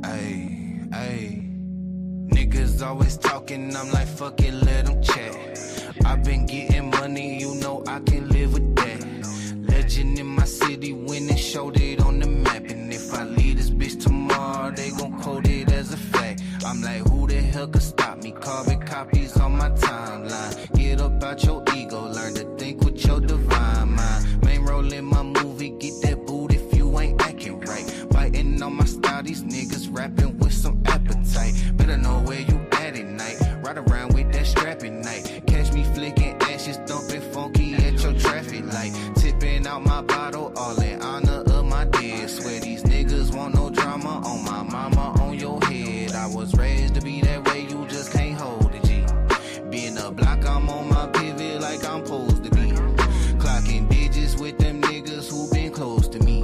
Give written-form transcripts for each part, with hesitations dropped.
Ayy, ayy. Niggas always talking, I'm like, fuck it, let them chat. I've been getting money, you know I can live with that. Legend in my city, winning, showed it on the map. And if I leave this bitch tomorrow, they gon' quote it as a fact. I'm like, who the hell could stop me? Carbon copies on my timeline. Get up out your ego, learn to think with your divine mind. Main role in my movie, get that boot if you ain't acting right. Biting on my style, these niggas rapping with some appetite. Better know where you at night. Ride around with that strap at night. Catch me flicking ashes, dumping funky at your traffic light. Tipping out my bottle, all in honor of my dead. Swear these niggas want no drama on my mama, on your head. I was raised to be that way, you just can't hold it, G. Being a block, I'm on my pivot like I'm supposed to be. Clocking digits with them niggas who been close to me.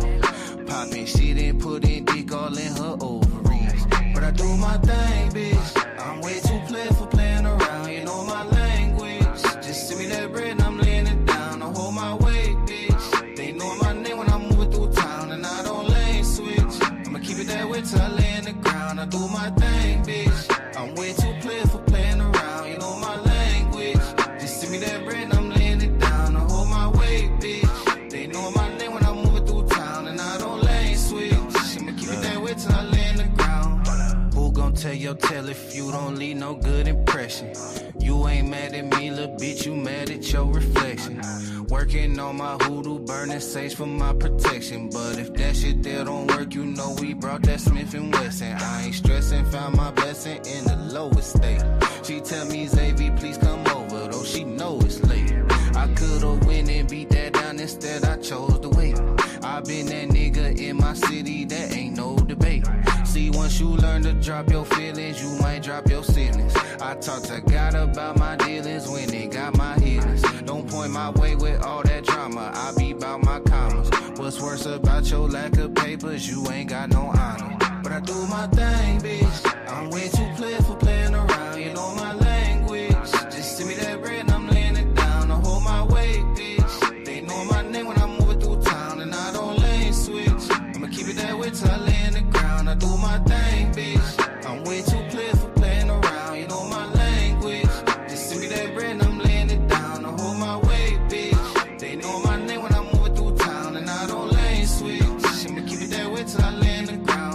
Popping shit and putting dick all in her ovaries. But I do my thing, bitch. I'm way too play for playing around, you know my language. Just send me that bread and I'm laying it down. I hold my weight, bitch. They know my name when I'm moving through town and I don't lane switch. I'ma keep it that way till I lay in the ground. I do my thing, bitch. I'm way too play for playing around, you know my language. Just send me that bread and I'm laying it down. I hold my weight, bitch. They know my name when I'm moving through town and I don't lane switch. I'ma keep it that way till I lay in the ground. Who gon' tell your tale if you don't leave no good impression? You ain't mad at me, little bitch, you mad at your reflection. Working on my hoodoo, burning sage for my protection. But if that shit there don't work, you know we brought that Smith & Wesson. I ain't stressing, found my blessing in the lowest state. She tell me, Xavier, please come over, though she know it's late. I could've went and beat that down, instead I chose to wait. I been that nigga in my city, that ain't no debate. See, once you learn to drop your feelings, you might drop your ceilings. I talk to God about my dealings when they got my healings. Don't point my way with all that drama, I be about my commas. What's worse about your lack of papers, you ain't got no honor. But I do my thing, bitch. I'm way too play for playing around, you know my language. Just send me that bread and I'm laying it down. I hold my weight, bitch. They know my name when I'm moving through town and I don't lane switch. I'ma keep it that way till I lay in the ground. I do my thing, bitch. I'm way too play for playing around, you know my language. Just send me that bread and I'm laying it down. I hold my weight, bitch. They know my name when I'm moving through town and I don't lane switch. I'ma keep it that way till I lay in the ground.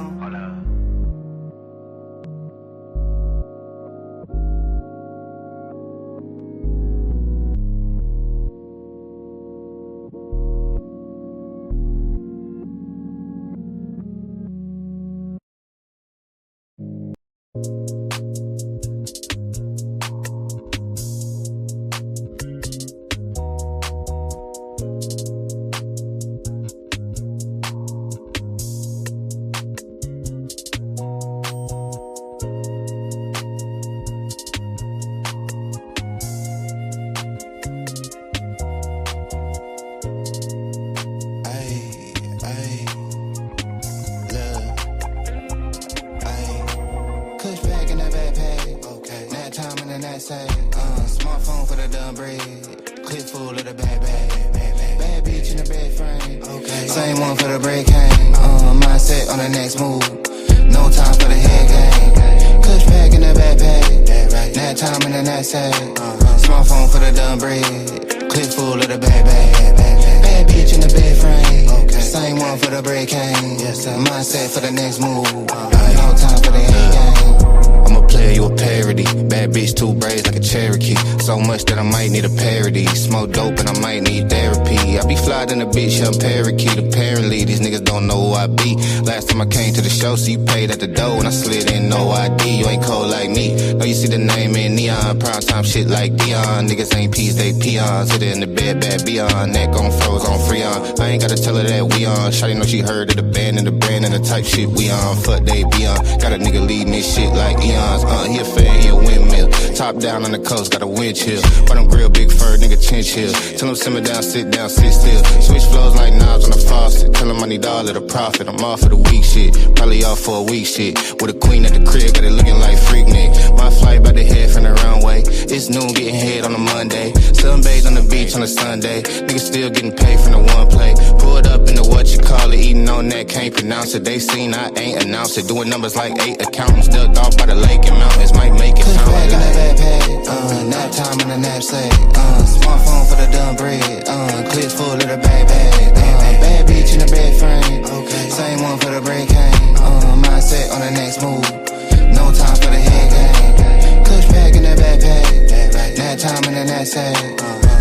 Smartphone for the dumb bread, clip full of the bad bag. Bad bitch in the bed frame. Okay. Same one for the break hang. Mindset on the next move. No time for the head game. Kush pack in the backpack. Nap time in the knapsack. Smartphone for the dumb bread, clip full of the bad bag. Bad bitch in the bed frame. Okay. Same one for the break hang. Mindset for the next move. No time for the head game. I'm a player, you a parody. Bad bitch, two braids like a Cherokee. So much that I might need a parody. Smoke dope and I might need therapy. I be fly than a bitch, young parakeet. Apparently, these niggas don't know who I be. Last time I came to the show, so you paid at the door and I slid in, no ID. You ain't cold like me. No, you see the name in neon. Prime time shit like Dion. Niggas ain't peas, they peons. Hit it in the bed, bad beyond. Neck on froze, on Freon. I ain't gotta tell her that we on. Shawty know she heard of the band and the brand and the type shit we on. Fuck they be on. Got a nigga leading this shit like Eons. He a fan, he a windmill. Top down on the coast, got a wind chill. Why them grill, big fur, nigga chinchill. Tell him simmer down, sit still. Switch flows like knobs on the faucet. Tell him I need all of the profit. I'm off for the week shit. Probably off for a week shit. With a queen at the crib, got it looking like freak Nick. My flight by the head from the runway. It's noon, getting head on a Monday. Sunbathe on the beach on a Sunday. Niggas still getting paid from the one play. Pulled up in the what you call it, eating on that, can't pronounce it. They seen I ain't announced it. Doing numbers like 8 accountants, ducked off by the lake and mountains. Might make it sound like in the backpack, nap time in the knapsack. Smartphone for the dumb bread, clips full of the bag bag. Bad bitch in the bed frame, same one for the break cane. Mindset on the next move, no time for the head game. Clutch pack in the backpack, nap time in the knapsack.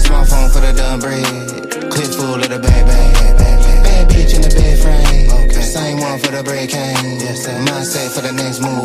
Smartphone for the dumb bread, clips full of the bag bag. Bad bitch in the bed frame, same one for the break cane. Mindset for the next move,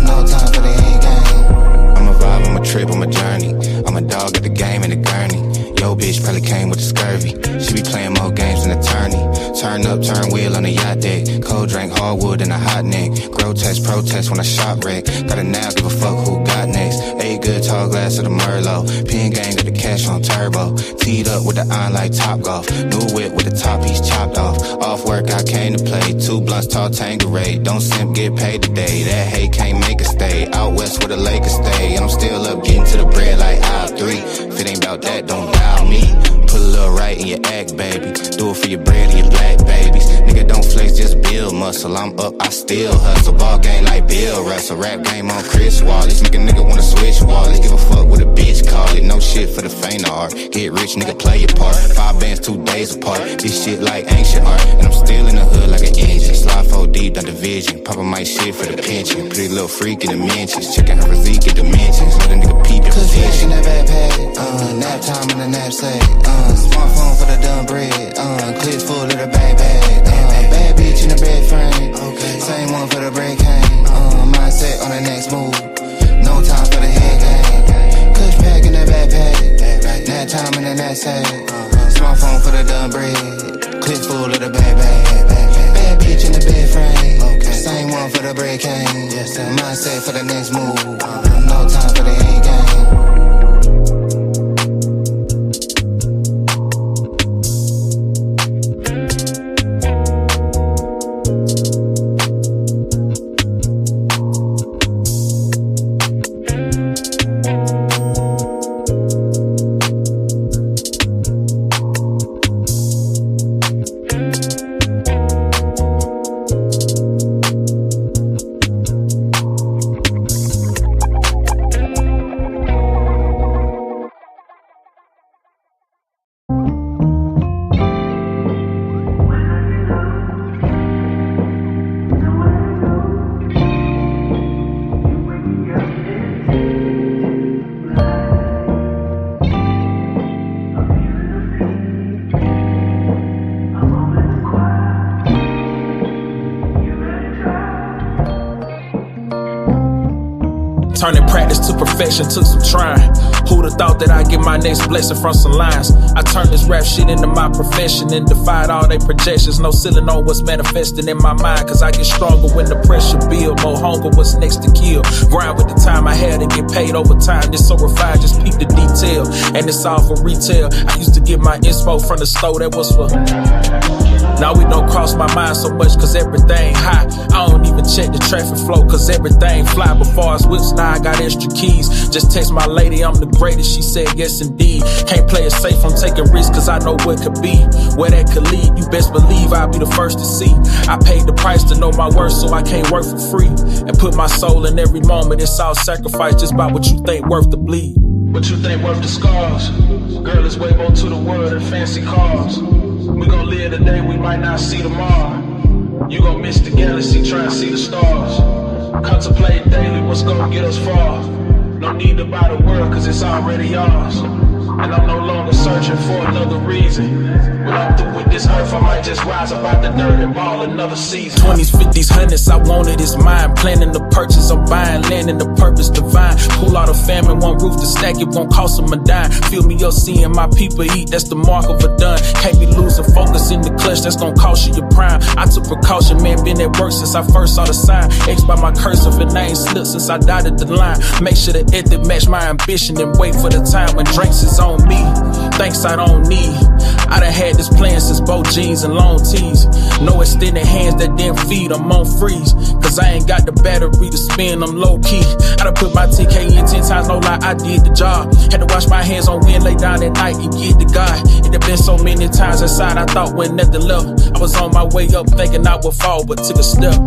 no time for the head game. I'm a vibe, I'm a trip, I'm a journey. I'm a dog at the game in the gurney. Yo, bitch probably came with the scurvy. She be playing more games than attorney. Turn up, turn wheel on the yacht deck. Cold drink, hardwood and a hot neck. Grotesque protest when I shop wreck. Got a now, give a fuck who got next. A good tall glass of the Merlot. Pin gang got the cash on turbo. Teed up with the iron like Top Golf. New whip with the top piece chopped off. Off work, I came to play. 2 blunts, tall Tanqueray. Don't simp, get paid today. That hate can't make a stay. Out west where the Lakers stay. And I'm still up getting to the bread like aisle 3. If it ain't about that, don't dial me. Put a little right in your act, baby. Do it for your bread and your black babies. Nigga, don't flex, just build muscle. I'm up, I still hustle. Ball game like Bill Russell. Rap game on Chris Wallace. Make a nigga wanna switch wallets. Give a fuck what a bitch call it. No shit for the faint of heart. Get rich, nigga, play your part. 5 bands, 2 days apart. This shit like ancient art. And I'm still in the hood like an engine. Slide 4 deep, not division. Papa my shit for the pension. Pretty little freak in the mentions. Checking her physique in dimensions. Let a nigga peep your position. In the backpack, nap time in the knapsack. Smartphone for the dumb bread, clips full of the bag bag. Bad bitch in the bed frame, same one for the break cane. Mindset on the next move, no time for the head game. Clutch pack in the backpack, nap time in the knapsack. Smartphone for the dumb bread, clips full of the bag bag. Bad bitch in the bed frame, same one for the break cane. Mindset for the next move, no time for the head game. Turning practice to perfection took some trying. Who'da thought that I'd get my next blessing from some lines? I turned this rap shit into my profession and defied all they projections. No ceiling on what's manifesting in my mind, cause I get stronger when the pressure build. More hunger, what's next to kill. Grind with the time I had to get paid over time. This so refined, just peep the detail. And it's all for retail. I used to get my inspo from the store, that was for... Now we don't cross my mind so much cause everything high. I don't even check the traffic flow cause everything fly. Before as whips, now I got extra keys. Just text my lady, I'm the greatest, she said yes indeed. Can't play it safe, I'm taking risks cause I know what could be. Where that could lead, you best believe I'll be the first to see. I paid the price to know my worth so I can't work for free. And put my soul in every moment, it's all sacrifice just by what you think worth the bleed. What you think worth the scars? Girl, it's way more to the world than fancy cars. We gon' live today, we might not see tomorrow. You gon' miss the galaxy, try and see the stars. Contemplate daily what's gon' get us far. No need to buy the world cause it's already ours. And I'm no longer searching for another reason. When I'm through with this earth, I might just rise up out the dirt and ball another season. 20s, 50s, 100s, I wanted it's mine. Planning the purchase, I'm buying land and the purpose divine. Pull out a family, one roof to stack, it won't cost them a dime. Feel me up seeing my people eat, that's the mark of a done. Can't be losing focus in the clutch, that's gon' cost you your prime. I took precaution, man, been at work since I first saw the sign. X by my cursive and I ain't slipped since I dotted the line. Make sure the ethic match my ambition and wait for the time when drinks is on. on me, thanks I don't need. I done had this plan since both jeans and long tees. No extended hands that didn't feed, I'm on freeze. Cause I ain't got the battery to spin, I'm low key. I done put my TK in 10 times, no lie, I did the job. Had to wash my hands on wind, lay down at night and get to God. It had been so many times inside, I thought when nothing left. I was on my way up thinking I would fall, but took a step.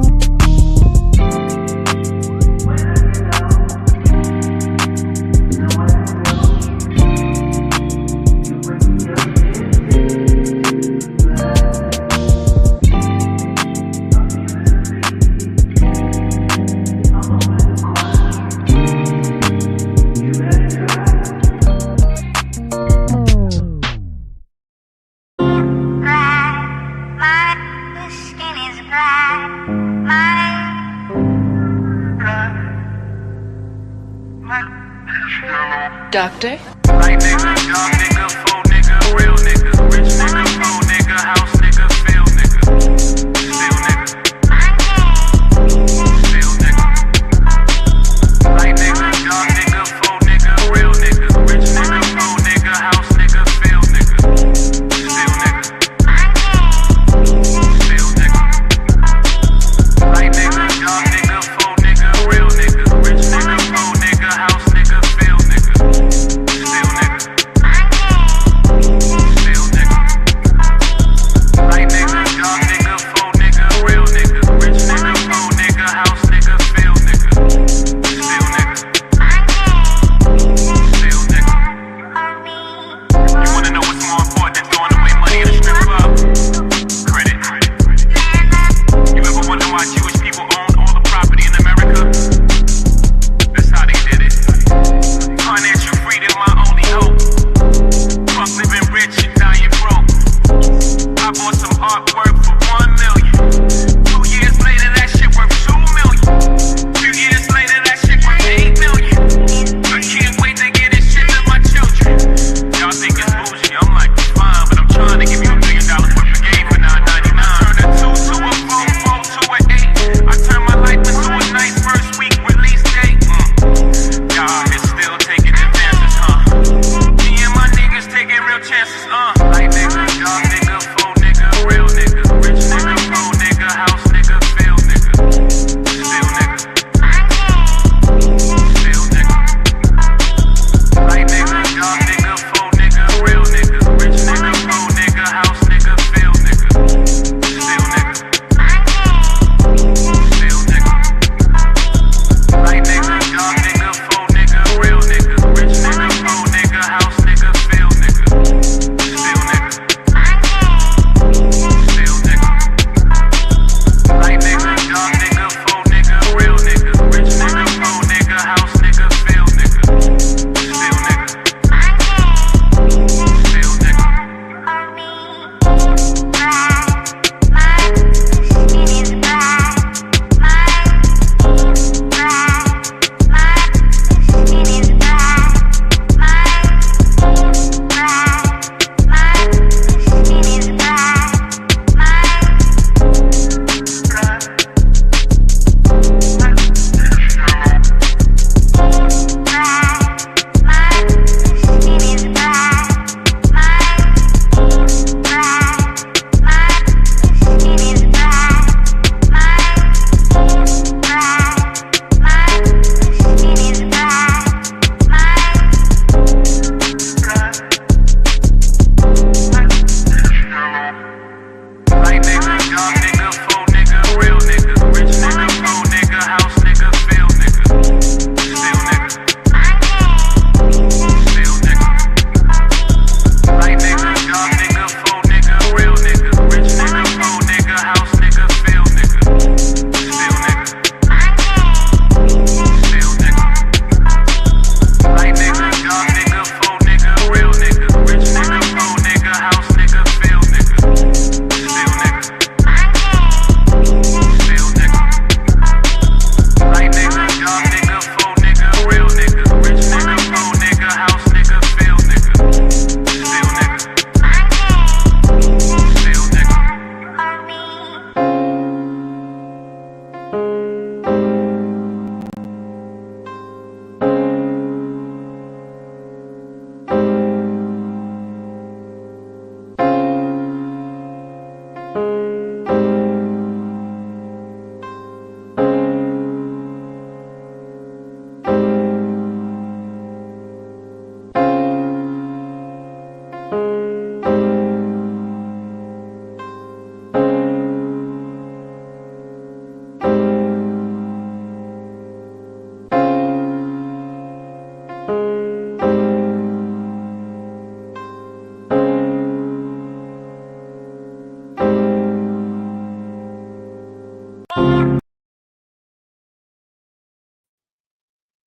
Doctor? Light nigga, young nigga, full nigga, real nigga, rich nigga, full nigga, house nigga, feel nigga, still nigga, still nigga. Light nigga, young nigga, full nigga, real nigga, rich nigga, full nigga, house nigga, feel nigga, still nigga, still nigga. Light nigga, young nigga, full nigga, real nigga, rich nigga, full nigga, house nigga, feel nigga. Still nigga.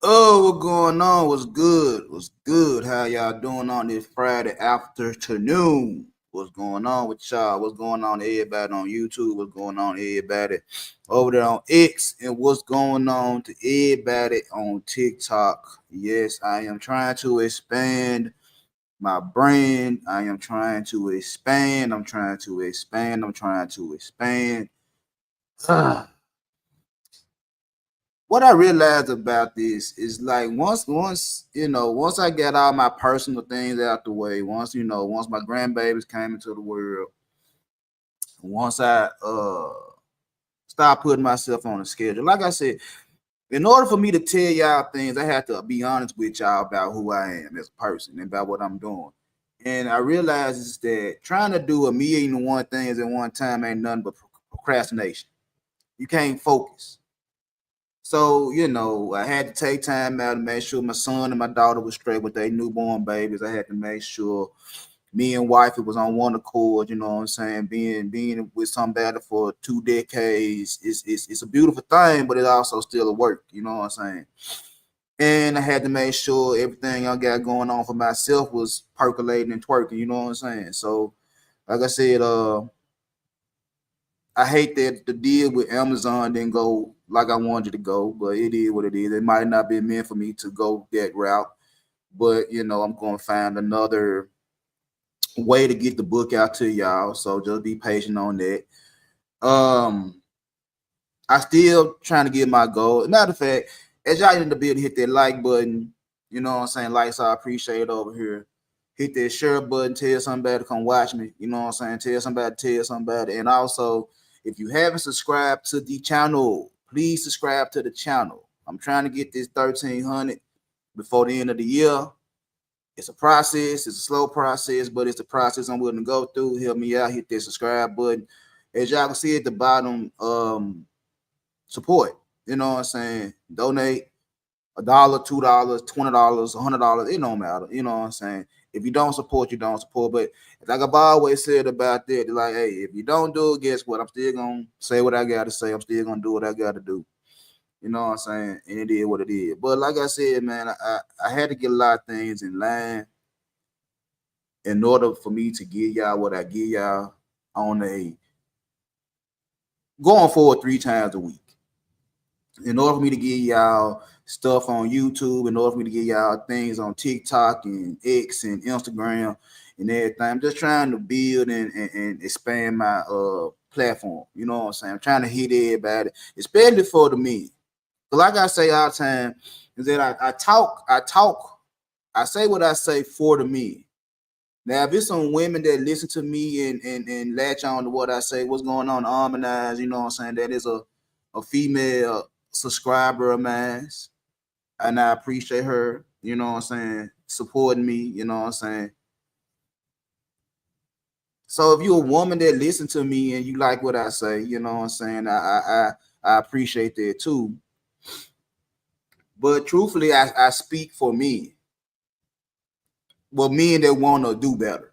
Oh, what going on? What's good? What's good? How y'all doing on this Friday afternoon? What's going on with y'all? What's going on to everybody on YouTube? What's going on to everybody over there on X? And what's going on to everybody on TikTok? Yes, I am trying to expand my brand. I am trying to expand. I'm trying to expand. I'm trying to expand. What I realized about this is like once I get all my personal things out the way, once my grandbabies came into the world, once I start putting myself on a schedule. Like I said, in order for me to tell y'all things, I have to be honest with y'all about who I am as a person and about what I'm doing. And I realize is that trying to do a million and one things at one time ain't nothing but procrastination. You can't focus. So, I had to take time out to make sure my son and my daughter was straight with their newborn babies. I had to make sure me and wife it was on one accord, you know what I'm saying? Being with somebody for 2 decades is a beautiful thing, but it also still a work, you know what I'm saying? And I had to make sure everything I got going on for myself was percolating and twerking, you know what I'm saying? So, like I said, I hate that the deal with Amazon didn't go like I wanted it to go, but it is what it is. It might not be meant for me to go that route, but I'm going to find another way to get the book out to y'all. So just be patient on that. Um, I still trying to get my goal. Matter of fact, as y'all in the building, hit that like button. You know what I'm saying? Likes I appreciate it over here. Hit that share button. Tell somebody to come watch me. You know what I'm saying? Tell somebody. And also, if you haven't subscribed to the channel, please subscribe to the channel. I'm trying to get this 1,300 before the end of the year. It's a process. It's a slow process, but it's the process I'm willing to go through. Help me out. Hit that subscribe button. As y'all can see at the bottom, support. You know what I'm saying? Donate $1, $2, $20, $100. It don't matter. You know what I'm saying? If you don't support, you don't support. But like I've always said about that, like, hey, if you don't do it, guess what? I'm still gonna say what I gotta say. I'm still gonna do what I gotta do. You know what I'm saying? And it is what it is. But like I said, man, I had to get a lot of things in line in order for me to give y'all what I give y'all on a going forward 3 times a week. In order for me to give y'all stuff on YouTube, in order for me to give y'all things on TikTok and X and Instagram and everything, I'm just trying to build and expand my platform. You know what I'm saying? I'm trying to hit everybody, especially for the men. But like I say all the time, is that I say what I say for the men. Now, if it's some women that listen to me and latch on to what I say, what's going on, harmonize, you know what I'm saying? That is a female subscriber of mine, and I appreciate her, you know what I'm saying, supporting me, you know what I'm saying. So if you're a woman that listen to me and you like what I say, you know what I'm saying, I appreciate that too. But truthfully, I speak for me. Well, men that want to do better.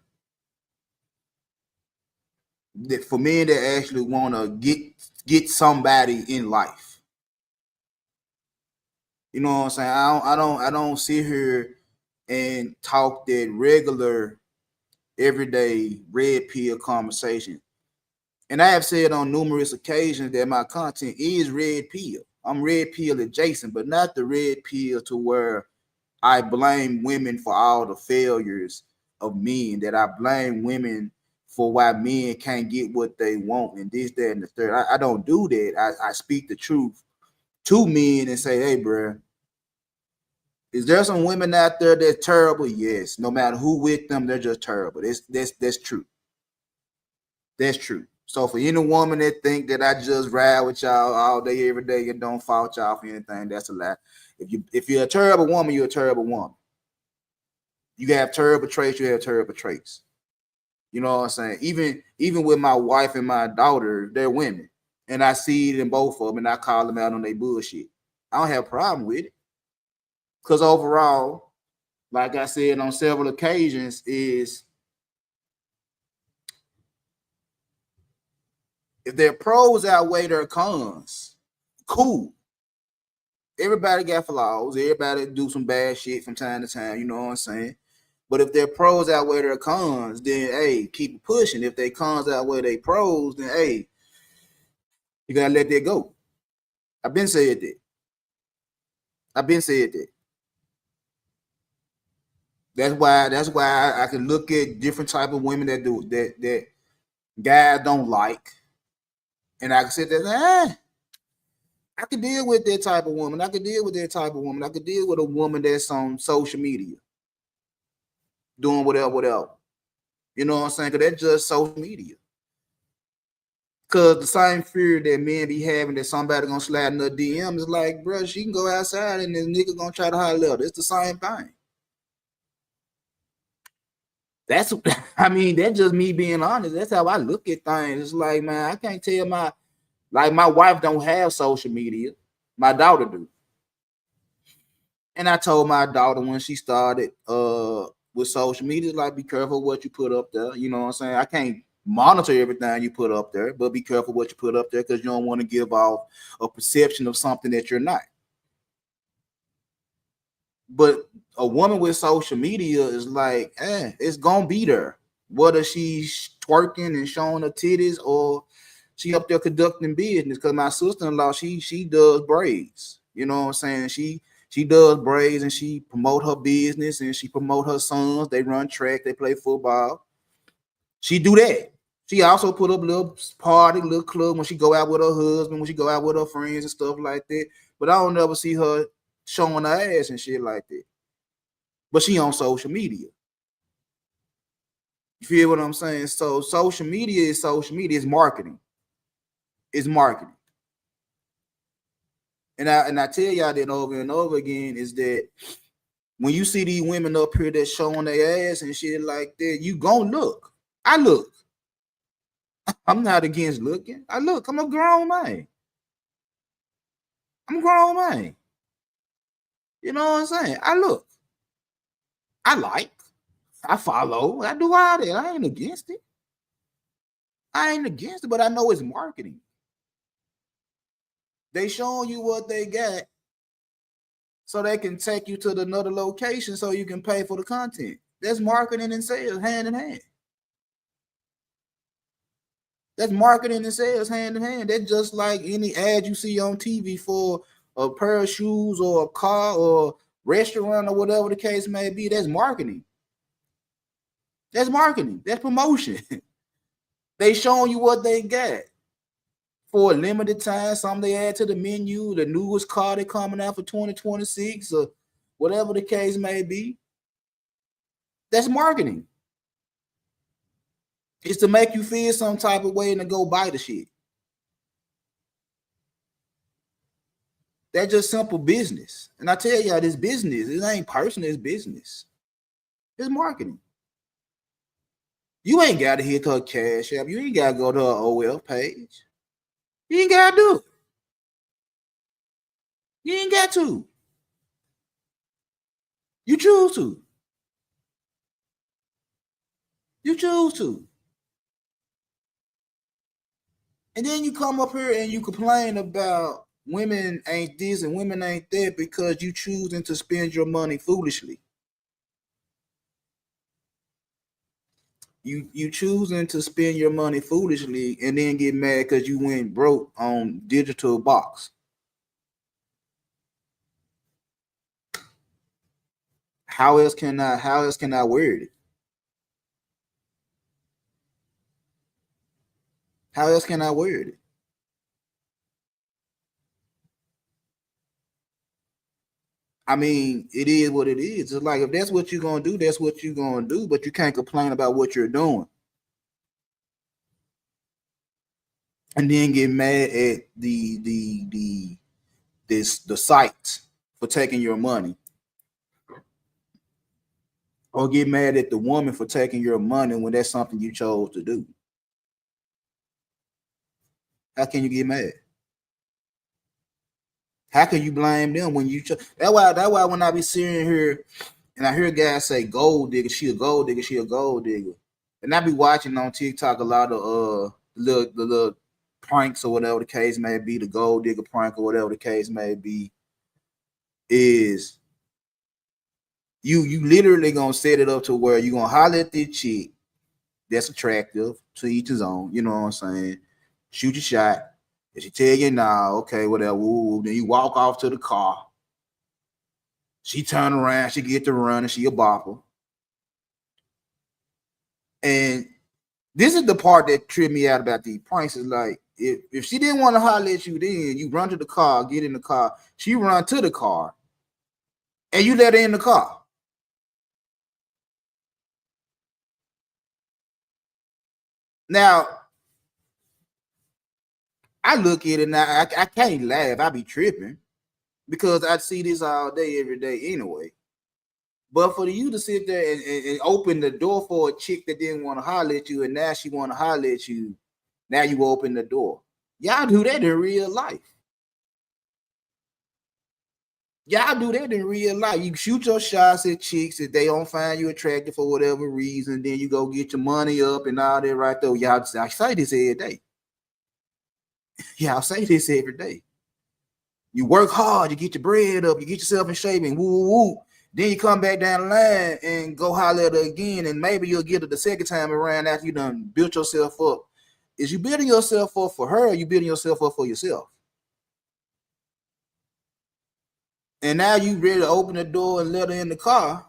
That for men that actually want to get somebody in life. You know what I'm saying? I don't sit here and talk that regular everyday red pill conversation. And I have said on numerous occasions that my content is red pill. I'm red pill adjacent, but not the red pill to where I blame women for all the failures of men, that I blame women for why men can't get what they want and this, that, and the third. I don't do that. I speak the truth to men and say, hey, bro, is there some women out there that's terrible? Yes. No matter who with them, they're just terrible. That's true. That's true. So for any woman that think that I just ride with y'all all day, every day, and don't fault y'all for anything, that's a lie. If you're a terrible woman, you're a terrible woman. You have terrible traits, you have terrible traits. You know what I'm saying? Even with my wife and my daughter, they're women. And I see it in both of them and I call them out on their bullshit. I don't have a problem with it. Because overall, like I said on several occasions, is if their pros outweigh their cons, cool. Everybody got flaws. Everybody do some bad shit from time to time. You know what I'm saying? But if their pros outweigh their cons, then hey, keep it pushing. If their cons outweigh their pros, then hey, you gotta let that go. I've been said that. I've been said that. That's why I can look at different type of women that do that guys don't like, and I can sit there and I can deal with that type of woman. I can deal with that type of woman. I can deal with a woman that's on social media doing whatever. You know what I'm saying? Because that's just social media. Because the same fear that men be having that somebody gonna slide in the DM is like, bro, she can go outside and this nigga gonna try to holler at her. It's the same thing. That's I mean, that's just me being honest. That's how I look at things. It's like, man, I can't tell my wife don't have social media. My daughter do. And I told my daughter when she started with social media, like, be careful what you put up there. You know what I'm saying? I can't monitor everything you put up there, but be careful what you put up there because you don't want to give off a perception of something that you're not. But a woman with social media is like, it's gonna be there. Whether she's twerking and showing her titties or she up there conducting business. Because my sister-in-law, she does braids. You know what I'm saying? She does braids and she promote her business and she promote her sons. They run track, they play football. She do that. She also put up a little party, little club when she go out with her husband, when she go out with her friends and stuff like that. But I don't ever see her showing her ass and shit like that. But she on social media. You feel what I'm saying? So social media is social media. It's marketing. It's marketing. And I tell y'all that over and over again is that when you see these women up here that showing their ass and shit like that, you gon' look. I look. I'm not against looking. I look. I'm a grown man. I'm a grown man. You know what I'm saying? I look. I like. I follow. I do all that. I ain't against it. I ain't against it, but I know it's marketing. They showing you what they got so they can take you to another location so you can pay for the content. That's marketing and sales hand in hand. That's marketing and sales hand in hand. That's just like any ad you see on TV for a pair of shoes or a car or restaurant or whatever the case may be. That's marketing. That's marketing. That's promotion. They showing you what they got for a limited time. Some they add to the menu, the newest car they coming out for 2026 or whatever the case may be. That's marketing. It's to make you feel some type of way and to go buy the shit. That's just simple business. And I tell y'all, this business, it ain't personal, it's business. It's marketing. You ain't got to hit her Cash App. You ain't got to go to her OL page. You ain't got to do it. You ain't got to. You choose to. You choose to. And then you come up here and you complain about women ain't this and women ain't that because you choosing to spend your money foolishly. You choosing to spend your money foolishly and then get mad because you went broke on digital box. How else can I word it? How else can I word it? I mean, it is what it is. It's like if that's what you're gonna do, that's what you're gonna do. But you can't complain about what you're doing, and then get mad at the sites for taking your money, or get mad at the woman for taking your money when that's something you chose to do. How can you get mad? How can you blame them when you? That's why when I be sitting here and I hear guys say gold digger, she a gold digger, she a gold digger, and I be watching on TikTok a lot of the little pranks or whatever the case may be, the gold digger prank or whatever the case may be. is you literally gonna set it up to where you gonna holler at this chick that's attractive, to each his own, you know what I'm saying? Shoot your shot. If she tell you nah, okay, whatever, woo, then you walk off to the car. She turn around, she get to run, and she a bopper. And this is the part that tripped me out about these pranks. Is like if she didn't want to holler at you, then you run to the car, get in the car. She run to the car, and you let her in the car. Now, I look at it now. I can't laugh. I be tripping because I see this all day, every day, anyway. But for you to sit there and open the door for a chick that didn't want to holler at you, and now she want to holler at you, now you open the door. Y'all do that in real life. Y'all do that in real life. You shoot your shots at chicks if they don't find you attractive for whatever reason. Then you go get your money up and all that right there. Y'all I say this every day. Y'all say this every day. You work hard, you get your bread up, you get yourself in shape, and woo, woo, woo. Then you come back down the line and go holler at her again, and maybe you'll get it the second time around after you done built yourself up. Is you building yourself up for her, or you building yourself up for yourself? And now you ready to open the door and let her in the car.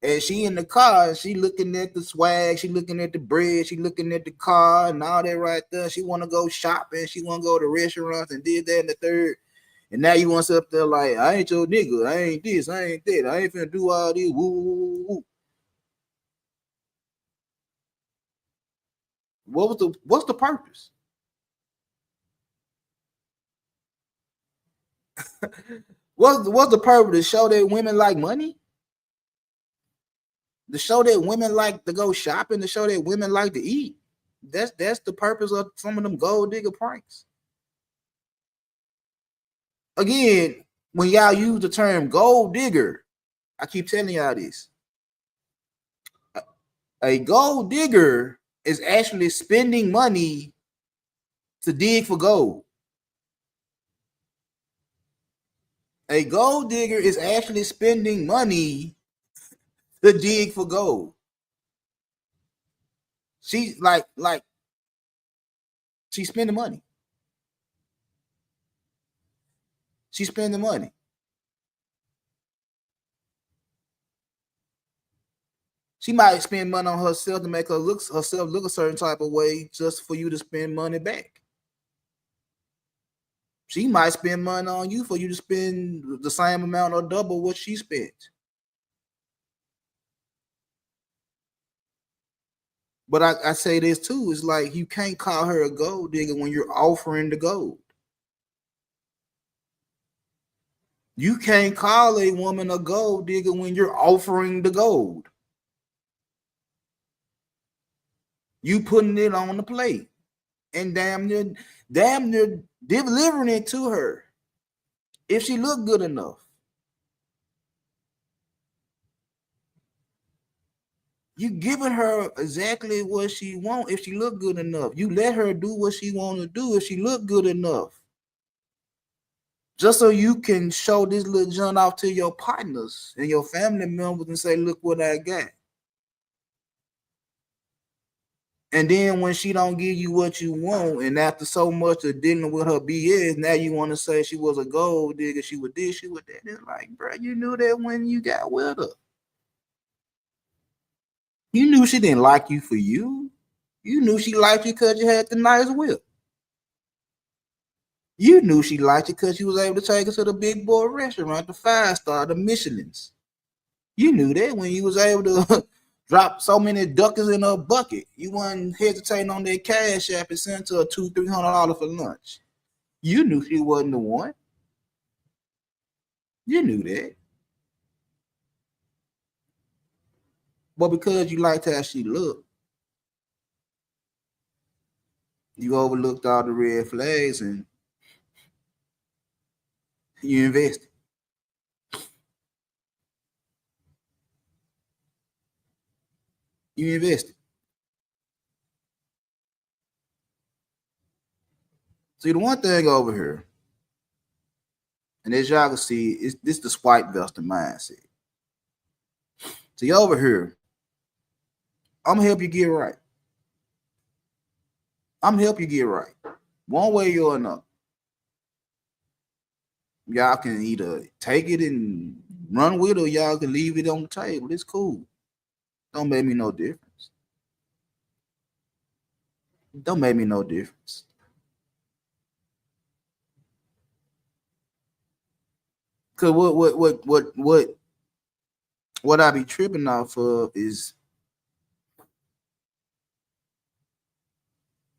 And she in the car, and she looking at the swag, she looking at the bread, she looking at the car and all that right there. She want to go shopping, she want to go to restaurants and did that and the third. And now you want to sit up there like, I ain't your nigga, I ain't this, I ain't that, I ain't finna do all this, woo, woo, woo. What's the purpose? What's the purpose? To show that women like money? To show that women like to go shopping, to show that women like to eat. That's the purpose of some of them gold digger pranks. Again, when y'all use the term gold digger, I keep telling y'all this. A gold digger is actually spending money to dig for gold. A gold digger is actually spending money to dig for gold. She's like she's spending money. She's spending money. She might spend money on herself to make herself look a certain type of way just for you to spend money back. She might spend money on you for you to spend the same amount or double what she spent. But I say this too, it's like you can't call her a gold digger when you're offering the gold. You can't call a woman a gold digger when you're offering the gold. You putting it on the plate and damn near delivering it to her if she look good enough. You giving her exactly what she want if she look good enough. You let her do what she want to do if she look good enough. Just so you can show this little junk off to your partners and your family members and say, look what I got. And then when she don't give you what you want, and after so much of dealing with her BS, now you want to say she was a gold digger, she was this, she was that. It's like, bro, you knew that when you got with her. You knew she didn't like you for you. You knew she liked you because you had the nice whip. You knew she liked you because you was able to take her to the big boy restaurant, the 5-star, the Michelins. You knew that when you was able to drop so many duckers in a bucket. You wasn't hesitating on that cash app and sent her $200-300 for lunch. You knew she wasn't the one. You knew that. But because you liked how she looked, you overlooked all the red flags and you invested. You invested. See, the one thing over here, And as y'all can see, this the Swipevestor mindset. So you over here, I'm gonna help you get right. I'm gonna help you get right. One way or another. Y'all can either take it and run with it, or y'all can leave it on the table. It's cool. Don't make me no difference. Don't make me no difference. Cause what I be tripping off of is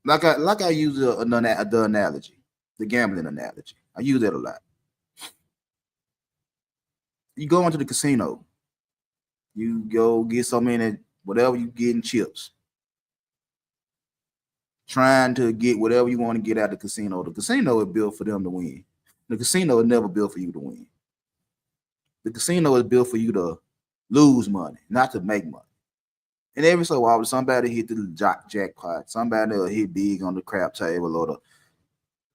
like I use the analogy, the gambling analogy. I use that a lot. You go into the casino, you go get so many whatever you get in chips, trying to get whatever you want to get out of the casino. The casino is built for them to win. The casino is never built for you to win. The casino is built for you to lose money, not to make money. And every so often, somebody hit the jackpot. Somebody will hit big on the crap table or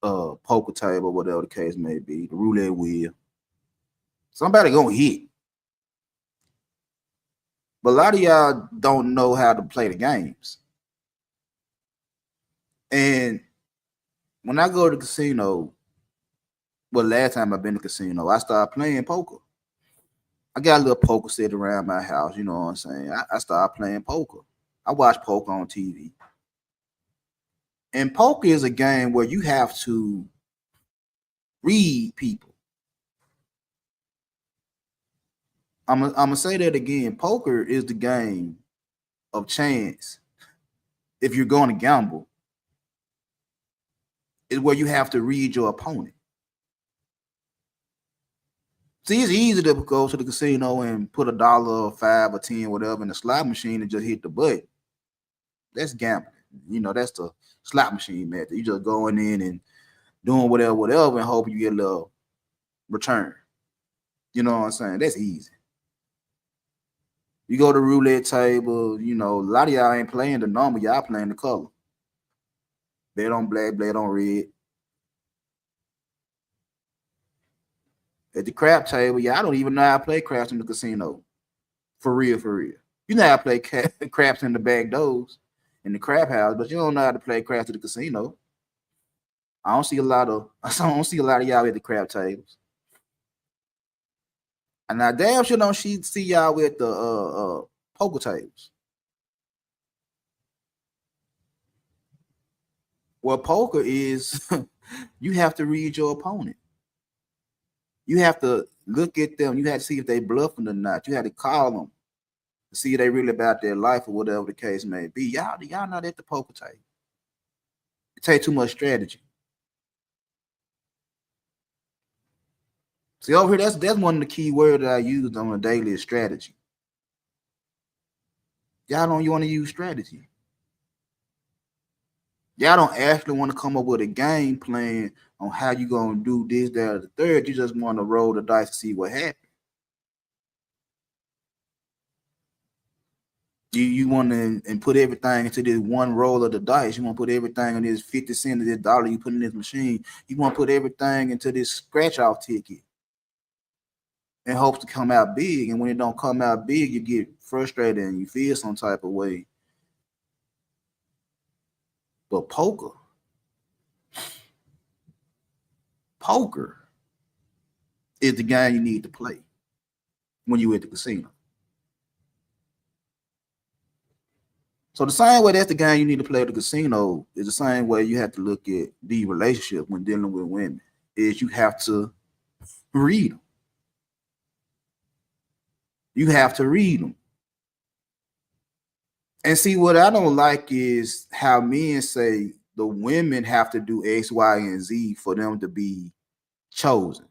the poker table, whatever the case may be, the roulette wheel. Somebody gonna hit. But a lot of y'all don't know how to play the games. And when I go to the casino, well, last time I've been to the casino, I started playing poker. I got a little poker set around my house, you know what I'm saying? I started playing poker. I watch poker on TV. And poker is a game where you have to read people. I'm gonna say that again. Poker is the game of chance. If you're going to gamble, is where you have to read your opponent. See, it's easy to go to the casino and put $1 or $5 or 10, whatever, in the slot machine and just hit the button. That's gambling. You know, that's the slot machine method. You just going in and doing whatever, and hoping you get a little return. You know what I'm saying? That's easy. You go to roulette table, you know, a lot of y'all ain't playing the number, y'all playing the color. Bet on black, bet on red. At the crap table, y'all don't even know how to play craps in the casino. For real, for real. You know how to play craps in the back doors, in the crap house, but you don't know how to play craps at the casino. I don't see a lot of y'all at the crap tables. And I damn sure don't see y'all with the poker tables. Well, poker is you have to read your opponent. You have to look at them. You have to see if they bluffing or not. You have to call them to see if they really about their life or whatever the case may be. Y'all not at the poker table. It takes too much strategy. See, over here, that's one of the key words that I use on a daily is strategy. Y'all don't want to use strategy. Y'all don't actually want to come up with a game plan on how you gonna do this, that, or the third. You just want to roll the dice to see what happens. You want to and put everything into this one roll of the dice. You want to put everything in this 50 cents of this dollar you put in this machine. You want to put everything into this scratch off ticket and hopes to come out big. And when it don't come out big, you get frustrated and you feel some type of way. But poker is the game you need to play when you're at the casino. So the same way that's the game you need to play at the casino is the same way you have to look at the relationship when dealing with women. Is you have to read them. You have to read them. And see, what I don't like is how men say the women have to do X, Y, and Z for them to be chosen.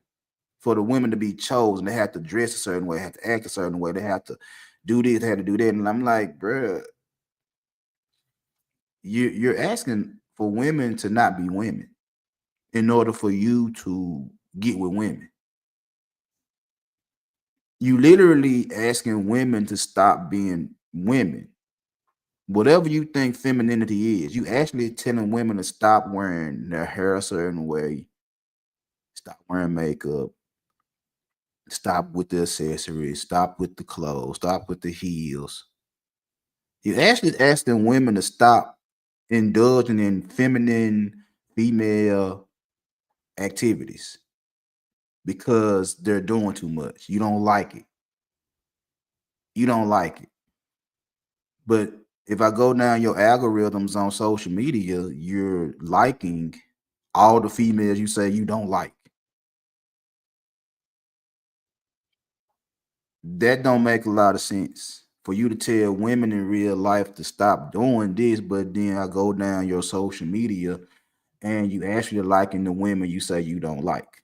For the women to be chosen, they have to dress a certain way, they have to act a certain way, they have to do this, they have to do that. And I'm like, bruh, you're asking for women to not be women in order for you to get with women. You literally asking women to stop being women. Whatever you think femininity is, you actually telling women to stop wearing their hair a certain way, stop wearing makeup, Stop with the accessories. Stop with the clothes. Stop with the heels. You're actually asking women to stop indulging in feminine female activities because they're doing too much. You don't like it. You don't like it. But if I go down your algorithms on social media, you're liking all the females you say you don't like. That don't make a lot of sense for you to tell women in real life to stop doing this, but then I go down your social media and you actually liking the women you say you don't like.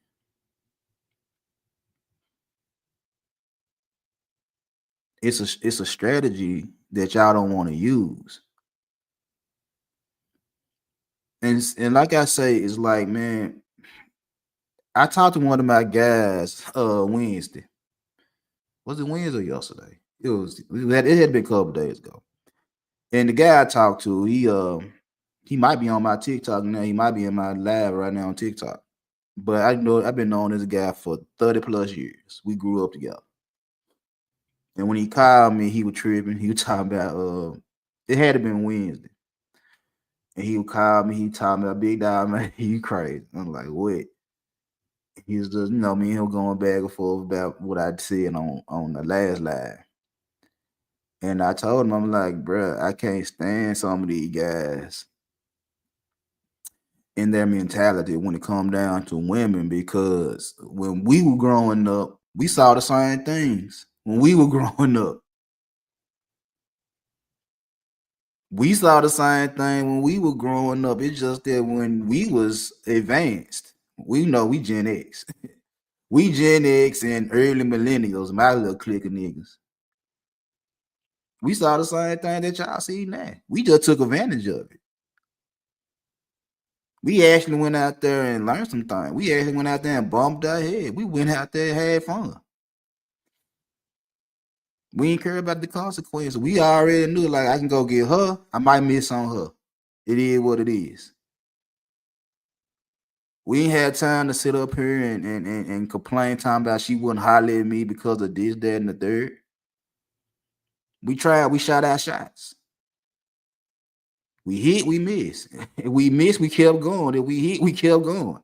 It's a strategy that y'all don't want to use. And like I say, it's like, man, I talked to one of my guys Wednesday. Was it Wednesday or yesterday? It had been a couple days ago. And the guy I talked to, he might be on my TikTok now. He might be in my live right now on TikTok. But I know I've been knowing this guy for 30 plus years. We grew up together. And when he called me, he was tripping. He was talking about it had to been Wednesday. And he would call me, he talking about big dog, man, you crazy. I'm like, what? He was just, me and him going back and forth about what I'd said on the last live. And I told him, I'm like, bro, I can't stand some of these guys in their mentality when it comes down to women, because when we were growing up, we saw the same things. When we were growing up, we saw the same thing when we were growing up. It's just that when we was advanced, we know we Gen X. We Gen X and early millennials, my little clique of niggas. We saw the same thing that y'all see now. We just took advantage of it. We actually went out there and learned some things. We actually went out there and bumped our head. We went out there and had fun. We ain't care about the consequences. We already knew, like, I can go get her. I might miss on her. It is what it is. We ain't had time to sit up here and complain, talking about she wouldn't holler at me because of this, that, and the third. We tried. We shot our shots. We hit, we missed. We missed, we kept going. If we hit, we kept going.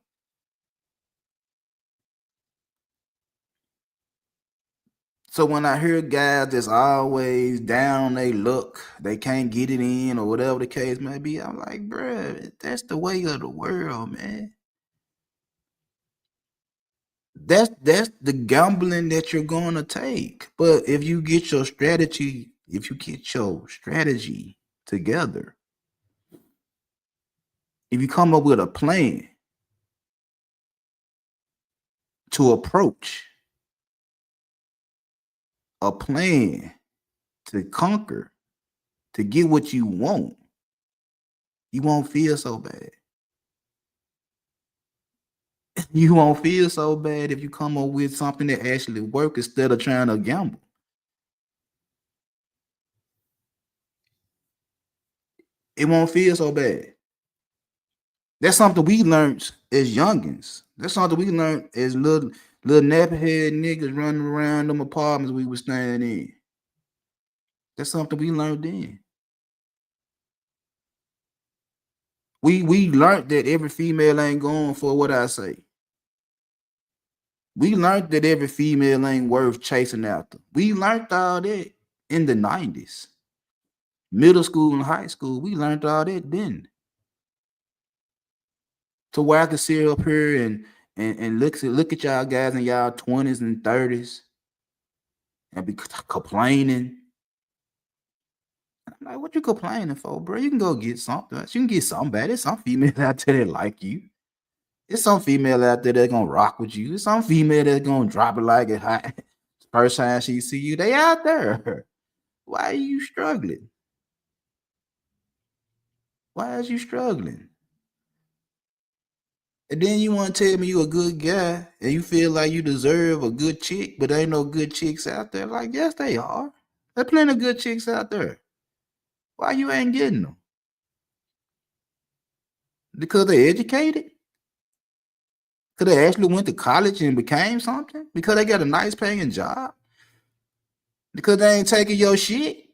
So when I hear guys that's always down they luck, they can't get it in or whatever the case may be, I'm like, bruh, that's the way of the world, man. That's the gambling that you're gonna take. But if you get your strategy together, if you come up with a plan to approach, a plan to conquer, to get what you want, you won't feel so bad. You won't feel so bad if you come up with something that actually works instead of trying to gamble. It won't feel so bad. That's something we learned as youngins. That's something we learned as little nappy-head niggas running around them apartments we was staying in. That's something we learned then. We learned that every female ain't going for what I say. We learned that every female ain't worth chasing after. We learned all that in the 90s. Middle school and high school, we learned all that then. To where I could sit up here and look at y'all guys in y'all 20s and 30s and be complaining. I'm like, what you complaining for, bro? You can go get something. You can get something bad. There's some female out there that like you. There's some female out there that's gonna rock with you. There's some female that's gonna drop it like it hot. First time she see you, they out there. Why are you struggling? Why is you struggling? And then you want to tell me you a good guy and you feel like you deserve a good chick, but ain't no good chicks out there. Like, yes, they are. There's plenty of good chicks out there. Why you ain't getting them? Because they're educated? Could they actually went to college and became something? Because they got a nice paying job? Because they ain't taking your shit?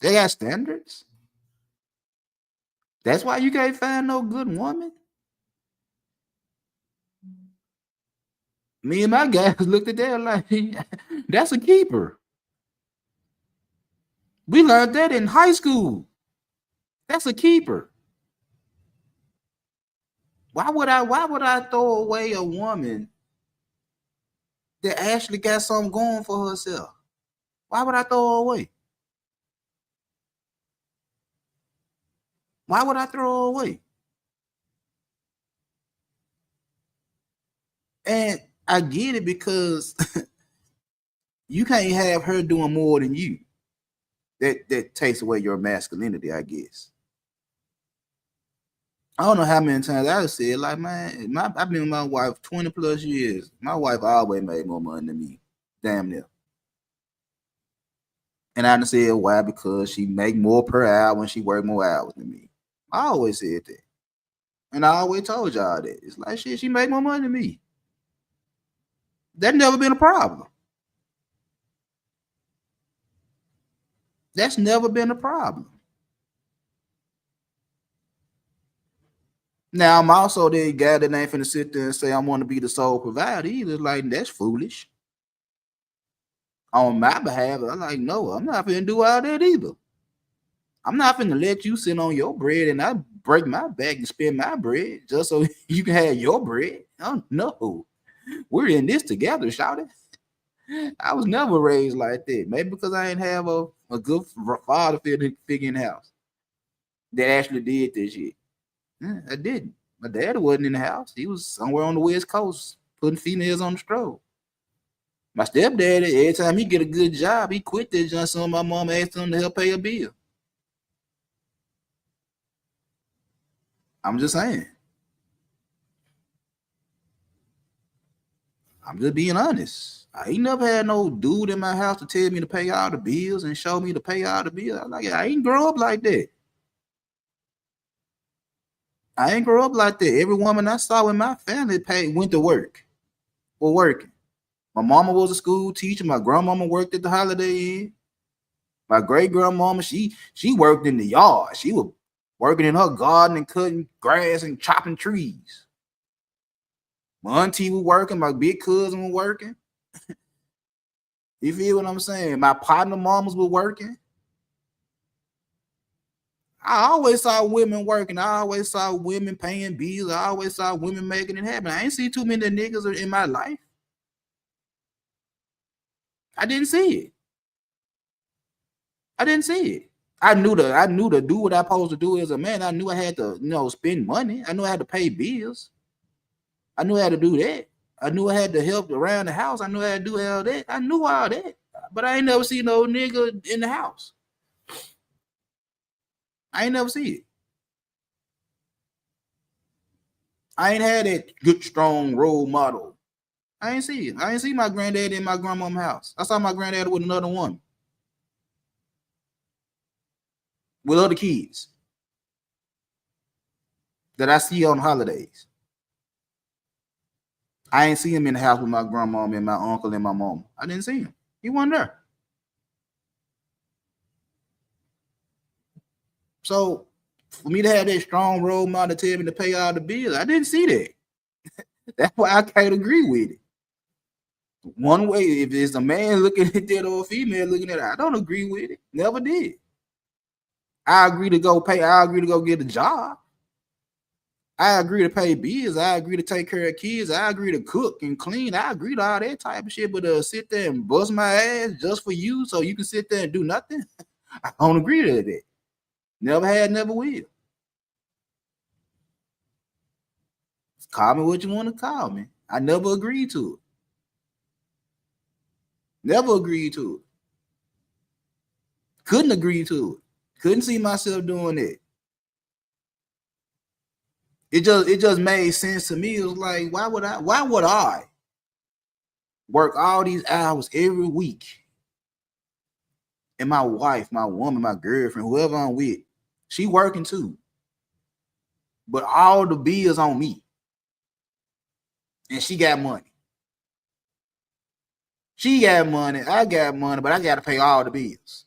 They got standards? That's why you can't find no good woman? Me and my guys looked at that like, that's a keeper. We learned that in high school. That's a keeper. Why would I throw away a woman that actually got something going for herself? Why would I throw her away? Why would I throw her away? And I get it because you can't have her doing more than you. That takes away your masculinity, I guess. I don't know how many times I said, like, man, I've been with my wife 20 plus years. My wife always made more money than me. Damn near. And I said, why? Because she make more per hour when she work more hours than me. I always said that. And I always told y'all that. It's like, shit, she make more money than me. That's never been a problem. That's never been a problem. Now, I'm also the guy that ain't finna sit there and say I want to be the sole provider either. Like, that's foolish. On my behalf, I'm like, no, I'm not finna do all that either. I'm not finna let you sit on your bread and I break my back and spend my bread just so you can have your bread. Oh, no. We're in this together, shouted. I was never raised like that. Maybe because I didn't have a good father figure in the house that actually did this shit. I didn't. My dad wasn't in the house. He was somewhere on the West Coast putting females on the stroll. My stepdad, every time he get a good job, he quit that job. So my mom asked him to help pay a bill. I'm just saying. I'm just being honest. I ain't never had no dude in my house to tell me to pay all the bills and show me to pay all the bills. I ain't grow up like that. I ain't grow up like that. Every woman I saw in my family went to work or working. My mama was a school teacher. My grandmama worked at the Holiday Inn. My great grandmama, she worked in the yard. She was working in her garden and cutting grass and chopping trees. My auntie was working. My big cousin was working. You feel what I'm saying? My partner mamas were working. I always saw women working. I always saw women paying bills. I always saw women making it happen. I ain't see too many niggas in my life. I didn't see it. I didn't see it. I knew to do what I supposed to do as a man. I knew I had to, spend money. I knew I had to pay bills. I knew I had to do that. I knew I had to help around the house. I knew I had to do all that. I knew all that. But I ain't never see no nigga in the house. I ain't never see it. I ain't had that good, strong role model. I ain't see it. I ain't see my granddad in my grandmama's house. I saw my granddad with another woman. With other kids. That I see on holidays. I ain't see him in the house with my grandmama and my uncle and my mom. I didn't see him. He wasn't there. So for me to have that strong role model tell me to pay all the bills, I didn't see that. That's why I can't agree with it. One way, if it's a man looking at that or a female looking at it, I don't agree with it. Never did. I agree to go pay. I agree to go get a job. I agree to pay bills. I agree to take care of kids. I agree to cook and clean. I agree to all that type of shit. But sit there and bust my ass just for you so you can sit there and do nothing, I don't agree to that. Never had, never will. Call me what you want to call me. I never agreed to it. Never agreed to it. Couldn't agree to it. Couldn't see myself doing it. It just made sense to me. It was like, why would I work all these hours every week? And my wife, my woman, my girlfriend, whoever I'm with, she working too. But all the bills on me. and she got money. She got money, I got money, but I got to pay all the bills.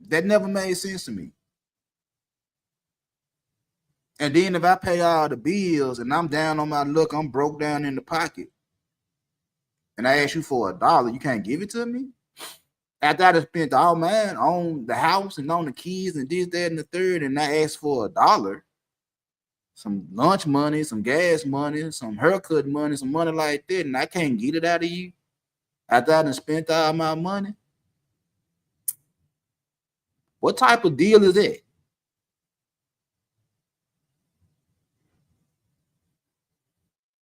That never made sense to me. And then if I pay all the bills and I'm down on my luck, I'm broke down in the pocket, and I ask you for $1, you can't give it to me? After I done spent all mine on the house and on the keys and this, that, and the third, and I asked for $1, some lunch money, some gas money, some haircut money, some money like that, and I can't get it out of you after I done spent all my money? What type of deal is that?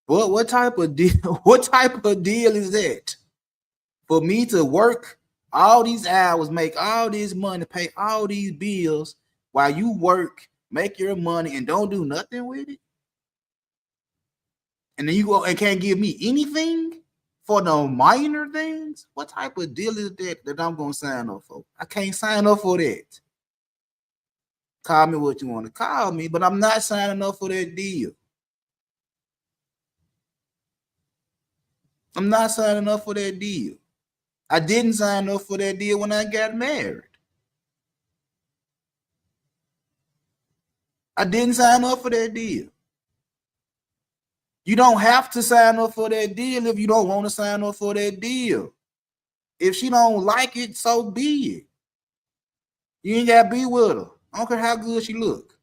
What type of deal? What type of deal is that? For me to work all these hours, make all this money, pay all these bills while you work, make your money, and don't do nothing with it? And then you go and can't give me anything for the minor things? What type of deal is that I'm gonna sign up for? I can't sign up for that. Call me what you want to call me, but I'm not signing up for that deal. I'm not signing up for that deal. I didn't sign up for that deal when I got married. I didn't sign up for that deal. You don't have to sign up for that deal if you don't want to sign up for that deal. If she don't like it, so be it. You ain't got to be with her. I don't care how good she look.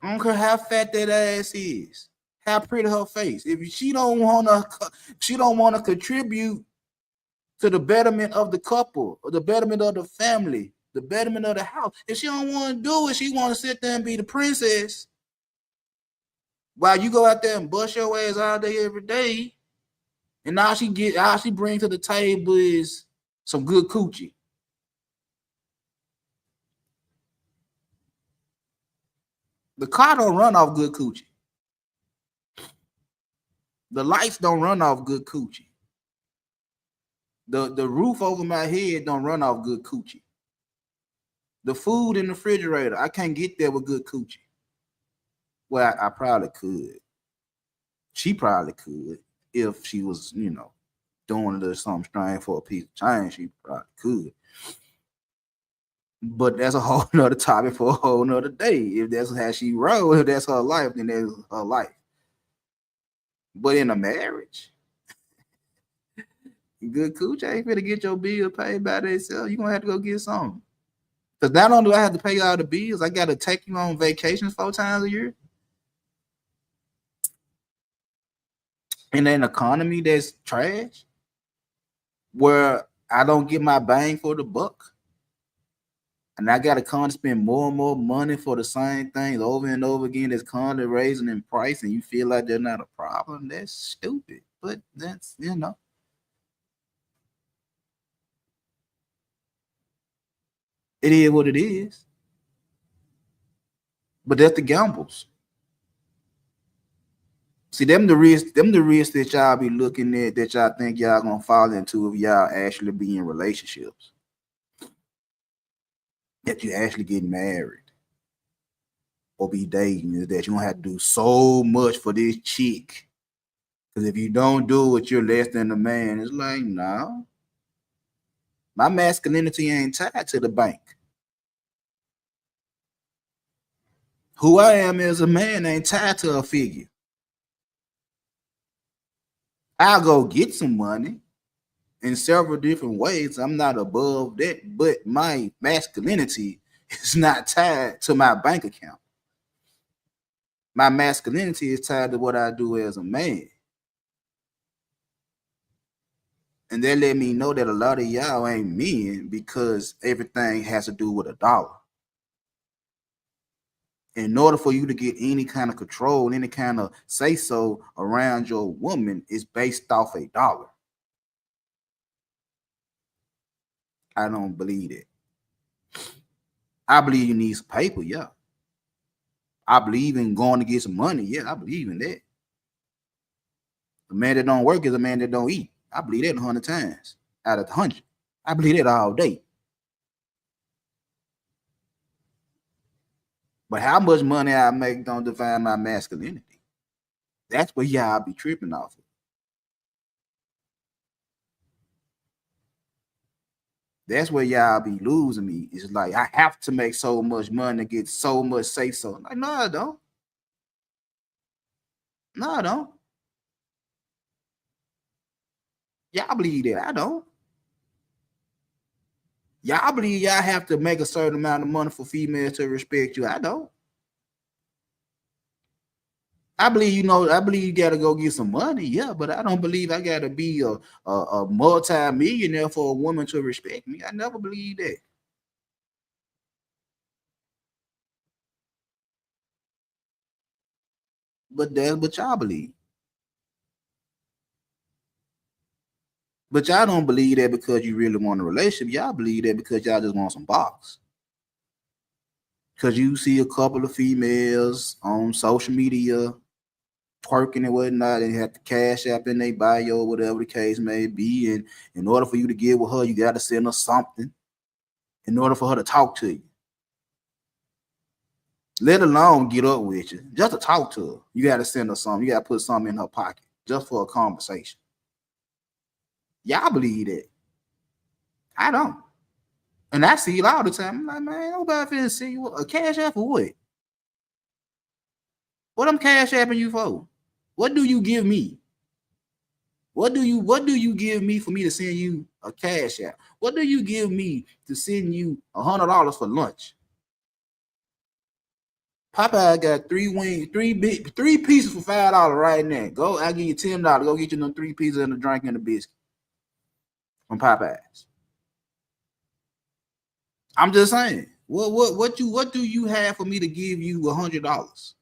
I don't care how fat that ass is, how pretty her face. If she don't want to contribute to the betterment of the couple, or the betterment of the family, the betterment of the house, if she don't want to do it, she want to sit there and be the princess while you go out there and bust your ass all day every day, and all she brings to the table is some good coochie. The car don't run off good coochie. The lights don't run off good coochie. The roof over my head don't run off good coochie. The food in the refrigerator, I can't get there with good coochie. Well, I probably could. She probably could if she was, doing a little something strange for a piece of change. She probably could. But that's a whole nother topic for a whole nother day. If that's how she rolls, if that's her life, then that's her life. But in a marriage, good coochie ain't finna get your bill paid by themselves. You're gonna have to go get something. Because not only do I have to pay all the bills, I gotta take you on vacations 4 times a year. In an economy that's trash, where I don't get my bang for the buck, and I gotta come to spend more and more money for the same things over and over again, that's constantly raising in price, and you feel like they're not a problem. That's stupid. But that's it is what it is. But that's the gambles. See, them the risks that y'all be looking at, that y'all think y'all gonna fall into if y'all actually be in relationships. That you actually get married or be dating, is that you don't have to do so much for this chick. Because if you don't do it, you're less than a man. It's like, no. My masculinity ain't tied to the bank. Who I am as a man ain't tied to a figure. I'll go get some money in several different ways. I'm not above that, but my masculinity is not tied to my bank account. My masculinity is tied to what I do as a man. And that let me know that a lot of y'all ain't men, because everything has to do with a dollar. In order for you to get any kind of control, any kind of say so around your woman, is based off a dollar. I don't believe it. I believe you need some paper, yeah. I believe in going to get some money, yeah. I believe in that. A man that don't work is a man that don't eat. I believe that 100 times out of 100. I believe that all day. But how much money I make don't define my masculinity. That's what y'all be tripping off of. That's where y'all be losing me. It's like I have to make so much money to get so much say so. Like, no, I don't. No, I don't. Y'all believe that. I don't. Y'all believe y'all have to make a certain amount of money for females to respect you. I don't. I believe I believe you gotta go get some money, yeah, but I don't believe I gotta be a multi-millionaire for a woman to respect me. I never believe that. But that's what y'all believe. But y'all don't believe that because you really want a relationship. Y'all believe that because y'all just want some box. Because you see a couple of females on social media twerking and whatnot, and have the cash app in their bio, whatever the case may be. And in order for you to get with her, you got to send her something in order for her to talk to you. Let alone get up with you. Just to talk to her, you got to send her something. You got to put something in her pocket just for a conversation. Y'all believe that. I don't. And I see it all the time. I'm like, man, nobody finna see you. A cash app for what? What I'm cash apping you for? What do you give me? What do you give me for me to send you a cash app? What do you give me to send you $100 for lunch? Popeye got three pieces for $5 right now. Go, I'll give you $10. Go get you them 3 pieces and a drink and a biscuit from Popeyes. I'm just saying. What do you have for me to give you $100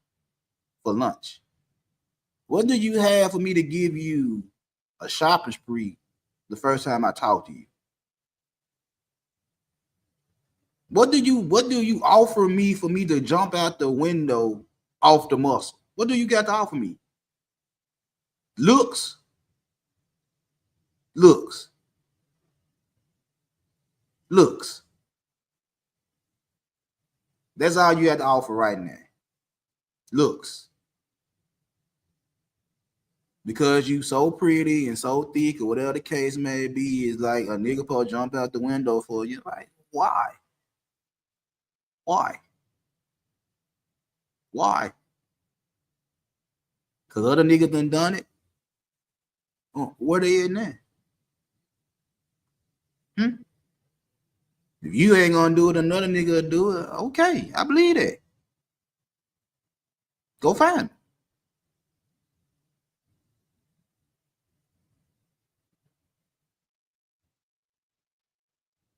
for lunch? What do you have for me to give you a shopping spree the first time I talk to you? What do you offer me for me to jump out the window off the muscle? What do you got to offer me? Looks. That's all you have to offer right now. Looks. Because you so pretty and so thick or whatever the case may be, is like a nigga po jump out the window for you. Like, why? Because other niggas done it. Where they in there? If you ain't gonna do it, another nigga will do it. Okay, I believe that. Go find it.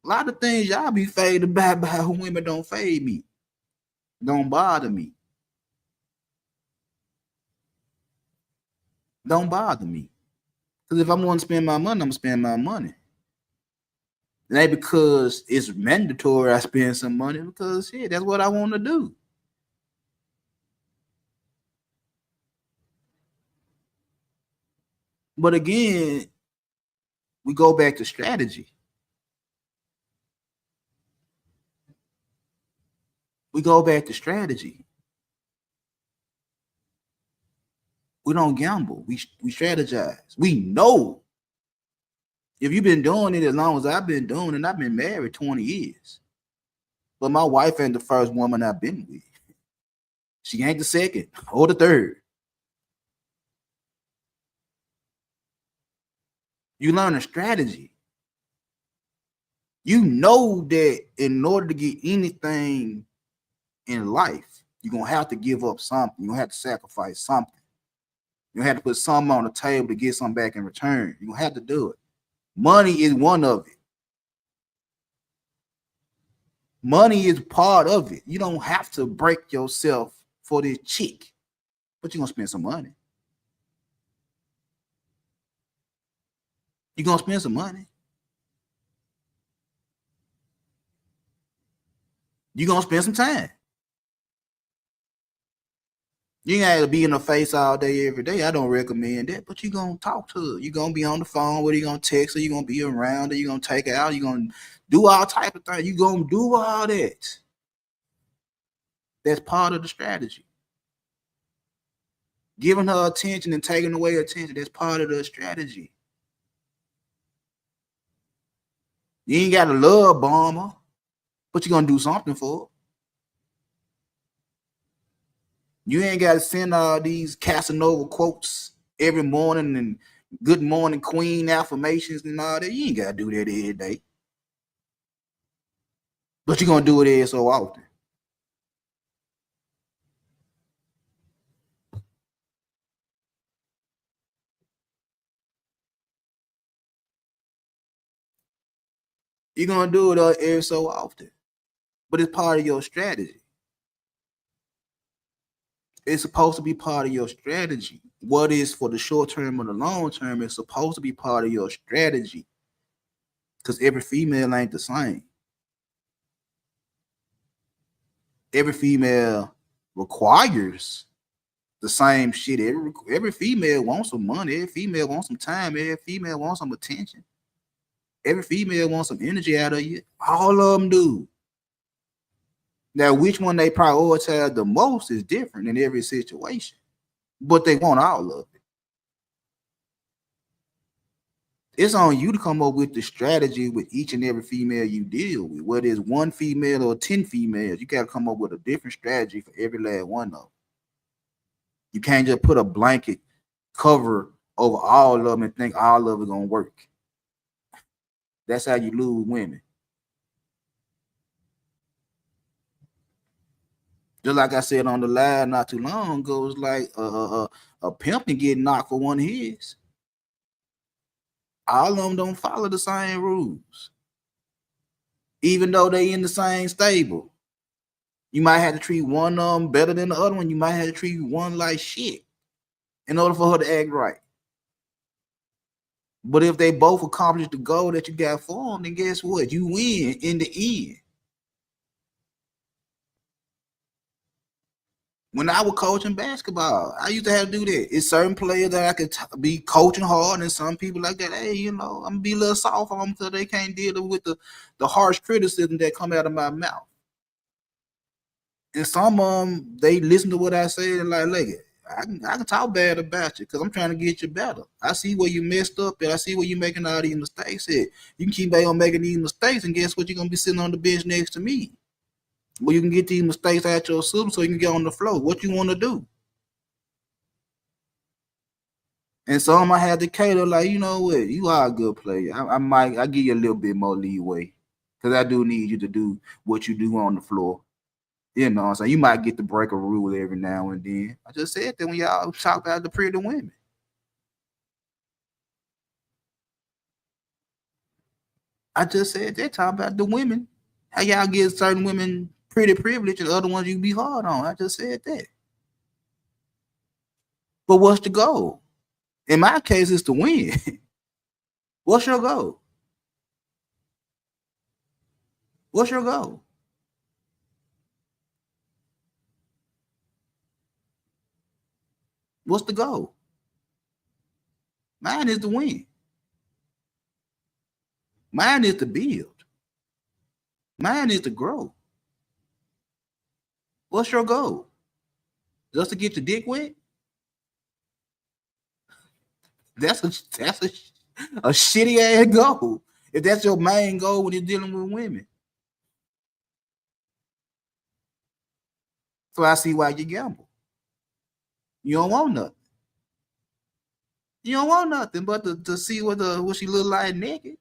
A lot of things y'all be faded by women don't fade me. Don't bother me. Don't bother me. Because if I'm going to spend my money, I'm going to spend my money. It ain't because it's mandatory I spend some money, because shit, that's what I want to do. But again, we go back to strategy. We don't gamble. We strategize. We know. If you've been doing it as long as I've been doing it, I've been married 20 years. But my wife ain't the first woman I've been with. She ain't the second or the third. You learn a strategy. You know that in order to get anything in life, you're going to have to give up something. You're going to have to sacrifice something. You have to put something on the table to get something back in return. You have to do it. Money is one of it. Money is part of it. You don't have to break yourself for this chick, but you're going to spend some money. You're going to spend some money. You're going to spend some time. You ain't got to be in her face all day, every day. I don't recommend that, but you're going to talk to her. You're going to be on the phone with her. You're going to text her. You're going to be around her. You're going to take her out. You're going to do all type of things. You're going to do all that. That's part of the strategy. Giving her attention and taking away attention, that's part of the strategy. You ain't got to love bomb her, but you're going to do something for her. You ain't got to send all these Casanova quotes every morning and good morning queen affirmations and all that. You ain't got to do that every day. But you're going to do it every so often. You're going to do it every so often. But it's part of your strategy. It's supposed to be part of your strategy. What is for the short term or the long term is supposed to be part of your strategy. Because every female ain't the same. Every female requires the same shit. Every female wants some money. Every female wants some time. Every female wants some attention. Every female wants some energy out of you. All of them do. Now, which one they prioritize the most is different in every situation. But they want all of it. It's on you to come up with the strategy with each and every female you deal with. Whether it's one female or 10 females, you got to come up with a different strategy for every last one of them. You can't just put a blanket cover over all of them and think all of it gonna work. That's how you lose women. Just like I said on the live not too long ago, it's like a pimp can get knocked for one of his. All of them don't follow the same rules. Even though they in the same stable. You might have to treat one of them better than the other one. You might have to treat one like shit in order for her to act right. But if they both accomplish the goal that you got for them, then guess what? You win in the end. When I was coaching basketball, I used to have to do that. It's certain players that I could be coaching hard, and some people like that. Hey, I'm gonna be a little soft on them because they can't deal with the harsh criticism that come out of my mouth. And some of them, they listen to what I say and like, look, I can talk bad about you because I'm trying to get you better. I see where you messed up and I see where you're making all these mistakes at. You can keep on making these mistakes, and guess what? You're gonna be sitting on the bench next to me. Well, you can get these mistakes out your system so you can get on the floor. What you want to do? And some I had to cater like, you know what? You are a good player. I give you a little bit more leeway because I do need you to do what you do on the floor. You know what I'm saying? You might get to break a rule every now and then. I just said that when y'all talk about the pretty women. I just said that, talk about the women. How y'all get certain women pretty privilege and other ones you be hard on. I just said that. But what's the goal? In my case, it's to win. What's your goal? What's your goal? What's the goal? Mine is to win. Mine is to build. Mine is to grow. What's your goal? Just to get your dick wet? That's a shitty ass goal. If that's your main goal when you're dealing with women. So I see why you gamble. You don't want nothing. You don't want nothing but to see what she look like naked.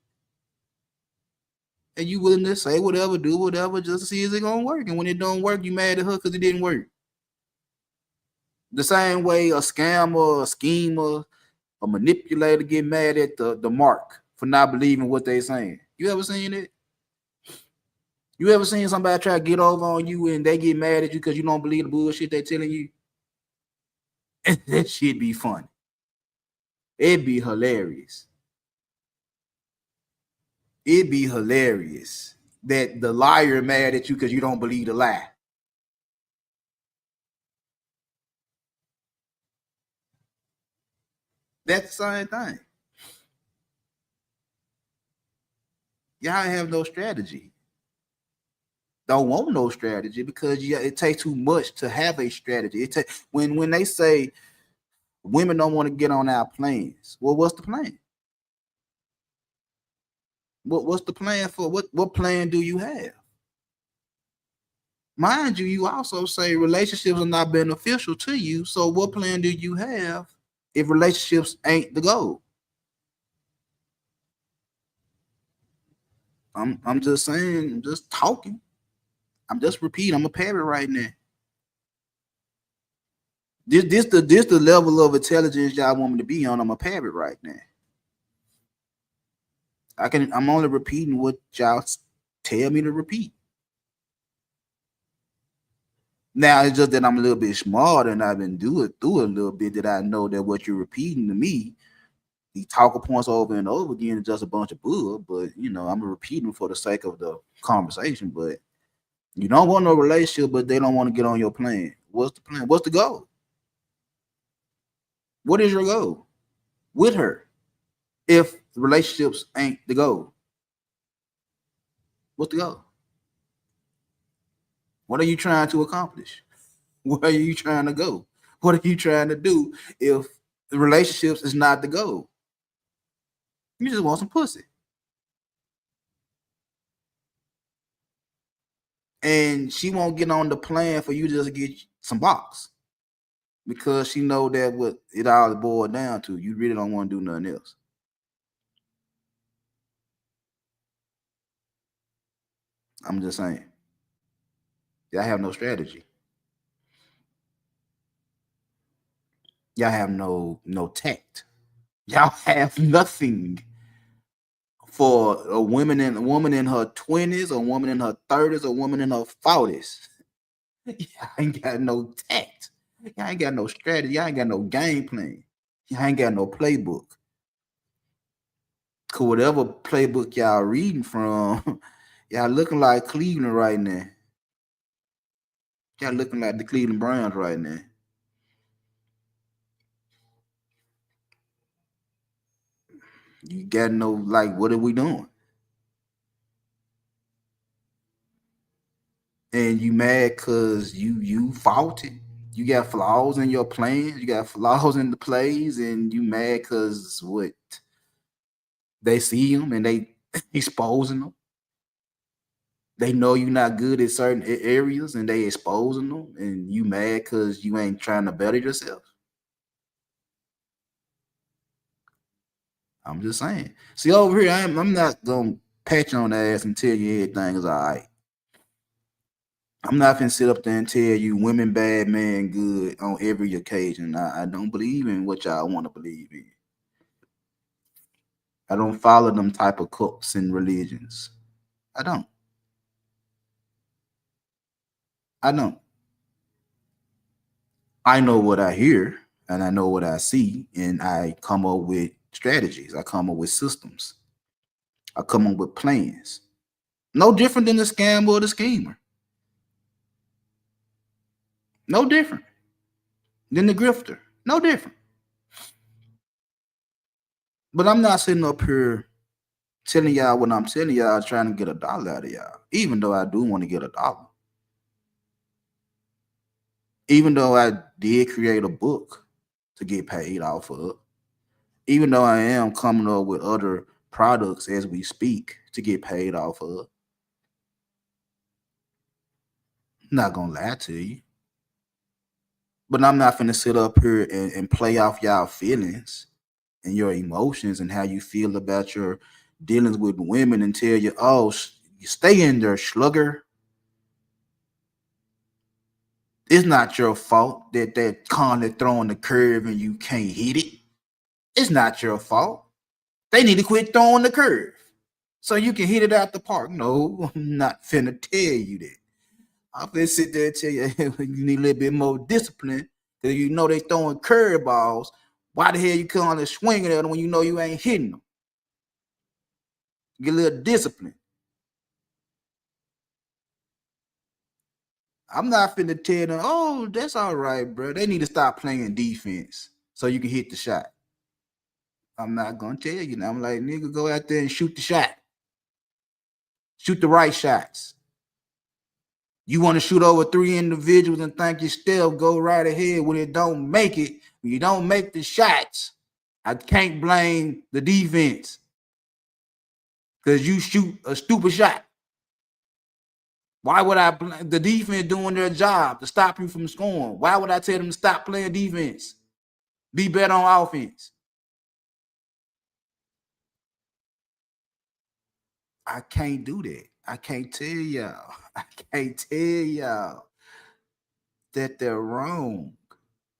And you willing to say whatever, do whatever, just to see if it's gonna work. And when it don't work, you mad at her because it didn't work. The same way a scammer, a schemer, a manipulator get mad at the mark for not believing what they saying. You ever seen it? You ever seen somebody try to get over on you and they get mad at you because you don't believe the bullshit they telling you? That shit be funny. It'd be hilarious. It'd be hilarious that the liar mad at you because you don't believe the lie. That's the same thing. Y'all have no strategy. don't want no strategy because it takes too much to have a strategy. When they say women don't want to get on our plans, well, what's the plan? What's the plan for what plan do you have? Mind you, you also say relationships are not beneficial to you. So what plan do you have if relationships ain't the goal? I'm just saying, I'm just talking. I'm just repeating. I'm a parrot right now. This the level of intelligence y'all want me to be on. I'm a parrot right now. I'm only repeating what y'all tell me to repeat. Now it's just that I'm a little bit smarter and I've been doing through a little bit that I know that what you're repeating to me, these talking points over and over again is just a bunch of bull. But I'm repeating for the sake of the conversation. But you don't want no relationship, but they don't want to get on your plan. What's the plan? What's the goal? What is your goal with her? If relationships ain't the goal, what's the goal? What are you trying to accomplish? Where are you trying to go? What are you trying to do if the relationships is not the goal? You just want some pussy. And she won't get on the plan for you just to get some box. Because she know that what it all boiled down to. You really don't want to do nothing else. I'm just saying. Y'all have no strategy. Y'all have no tact. Y'all have nothing for a woman in her 20s, a woman in her 30s, a woman in her 40s. Y'all ain't got no tact. Y'all ain't got no strategy. Y'all ain't got no game plan. Y'all ain't got no playbook. Cause whatever playbook y'all reading from, y'all looking like Cleveland right now. Y'all looking like the Cleveland Browns right now. You got no, like, what are we doing? And you mad because you faulty. You got flaws in your plans. You got flaws in the plays, and you mad because what? They see them and they exposing them. They know you're not good at certain areas, and they exposing them, and you mad because you ain't trying to better yourself. I'm just saying. See, over here, I'm not gonna pat you on the ass and tell you everything is all right. I'm not gonna sit up there and tell you women bad, man good on every occasion. I don't believe in what y'all want to believe in. I don't follow them type of cults and religions. I don't. I don't. I know what I hear and I know what I see, and I come up with strategies. I come up with systems. I come up with plans. No different than the scam or the schemer. No different than the grifter. No different. But I'm not sitting up here telling y'all what I'm telling y'all, trying to get a dollar out of y'all, even though I do want to get a dollar. Even though I did create a book to get paid off of, even though I am coming up with other products as we speak to get paid off of. I'm not gonna lie to you. But I'm not gonna sit up here and play off y'all feelings and your emotions and how you feel about your dealings with women and tell you, oh, you stay in there, slugger. It's not your fault that that constantly throwing the curve and you can't hit it. It's not your fault. They need to quit throwing the curve so you can hit it out the park. No, I'm not finna tell you that. I'm finna sit there and tell you you need a little bit more discipline because you know they throwing curveballs. Why the hell you constantly swinging at them when you know you ain't hitting them? Get a little discipline. I'm not finna tell them, oh, that's all right, bro. They need to stop playing defense so you can hit the shot. I'm not gonna tell you now. I'm like, nigga, go out there and shoot the shot. Shoot the right shots. You want to shoot over 3 individuals and think your step, go right ahead. When it don't make it, when you don't make the shots, I can't blame the defense because you shoot a stupid shot. Why would I blame the defense doing their job to stop you from scoring? Why would I tell them to stop playing defense? Be better on offense. I can't do that. I can't tell y'all. I can't tell y'all that they're wrong.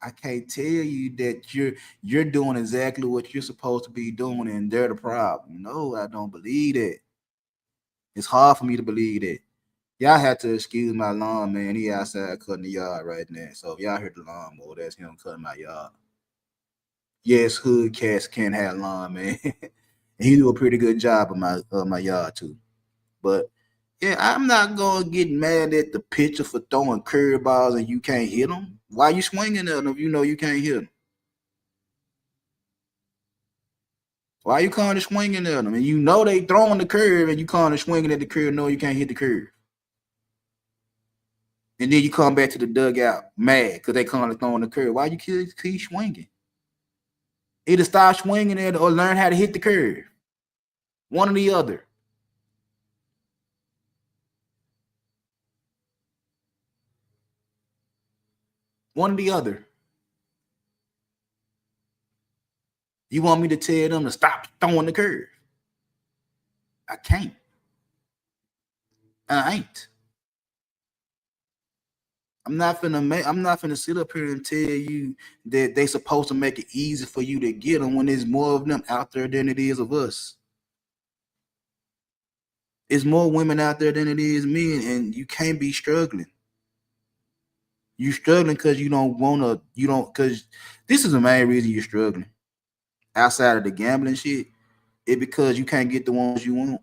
I can't tell you that you're doing exactly what you're supposed to be doing and they're the problem. No, I don't believe that. It's hard for me to believe that. Y'all have to excuse my lawn, man. He outside cutting the yard right now. So if y'all heard the lawnmower, that's him cutting my yard. Yes, hood cats can have lawn, man. He do a pretty good job of my yard too. But yeah, I'm not gonna get mad at the pitcher for throwing curveballs and you can't hit them. Why you swinging at them if you know you can't hit them? Why you calling it swinging at them? And you know they throwing the curve and you calling it swinging at the curve, no, you can't hit the curve. And then you come back to the dugout mad because they calling it throwing the curve. Why you keep swinging? Either stop swinging at it or learn how to hit the curve. One or the other. One or the other. You want me to tell them to stop throwing the curve? I can't. I ain't. I'm not finna sit up here and tell you that they supposed to make it easy for you to get them when there's more of them out there than it is of us. It's more women out there than it is men, and you can't be struggling. You struggling because because this is the main reason you're struggling. Outside of the gambling shit, it because you can't get the ones you want.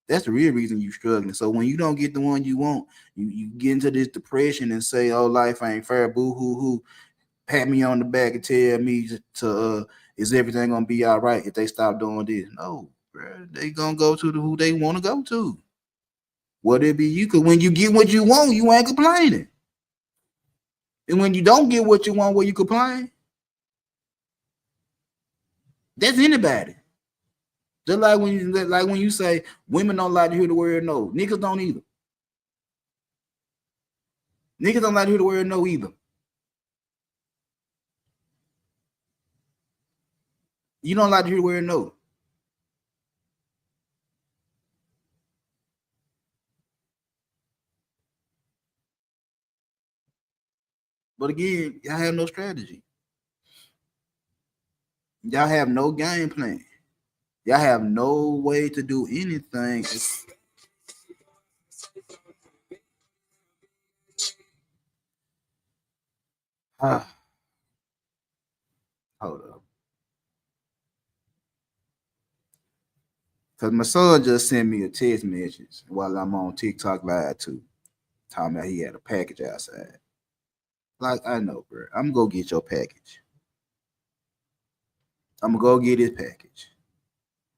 That's the real reason you're struggling. So when you don't get the one you want, you get into this depression and say, "Oh, life ain't fair." Boo hoo hoo. Pat me on the back and tell me is everything gonna be all right if they stop doing this? No, bro. They gonna go to who they want to go to. What it be you? Cause when you get what you want, you ain't complaining. And when you don't get what you want, where you complain? That's anybody. Just like when you say women don't like to hear the word no, niggas don't either. Niggas don't like to hear the word no either. You don't like to hear the word no. But again, y'all have no strategy. Y'all have no game plan. Y'all have no way to do anything. Hold up. Because my son just sent me a text message while I'm on TikTok live too. Talking about he had a package outside. Like, I know, bro. I'm gonna go get your package. I'm gonna go get his package.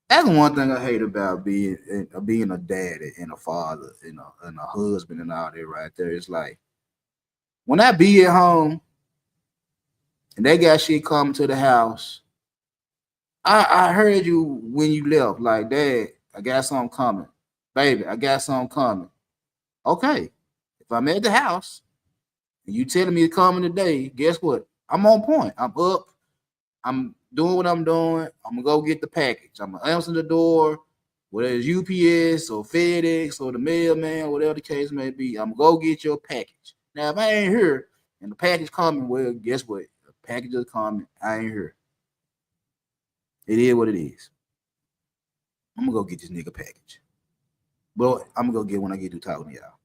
That's one thing I hate about being a dad and a father and a husband and all that right there. It's like when I be at home and they got shit coming to the house, I heard you when you left, like, Dad, I got something coming. Baby, I got something coming. Okay. If I'm at the house and you telling me it's coming today, guess what? I'm on point. I'm up. I'm doing what I'm doing. I'm gonna go get the package. I'm gonna answer the door, whether it's UPS or FedEx or the mailman, whatever the case may be. I'm gonna go get your package. Now, if I ain't here and the package coming, well, guess what? The package is coming. I ain't here. It is what it is. I'm gonna go get this nigga package. But I'm gonna go get when I get to talking to y'all.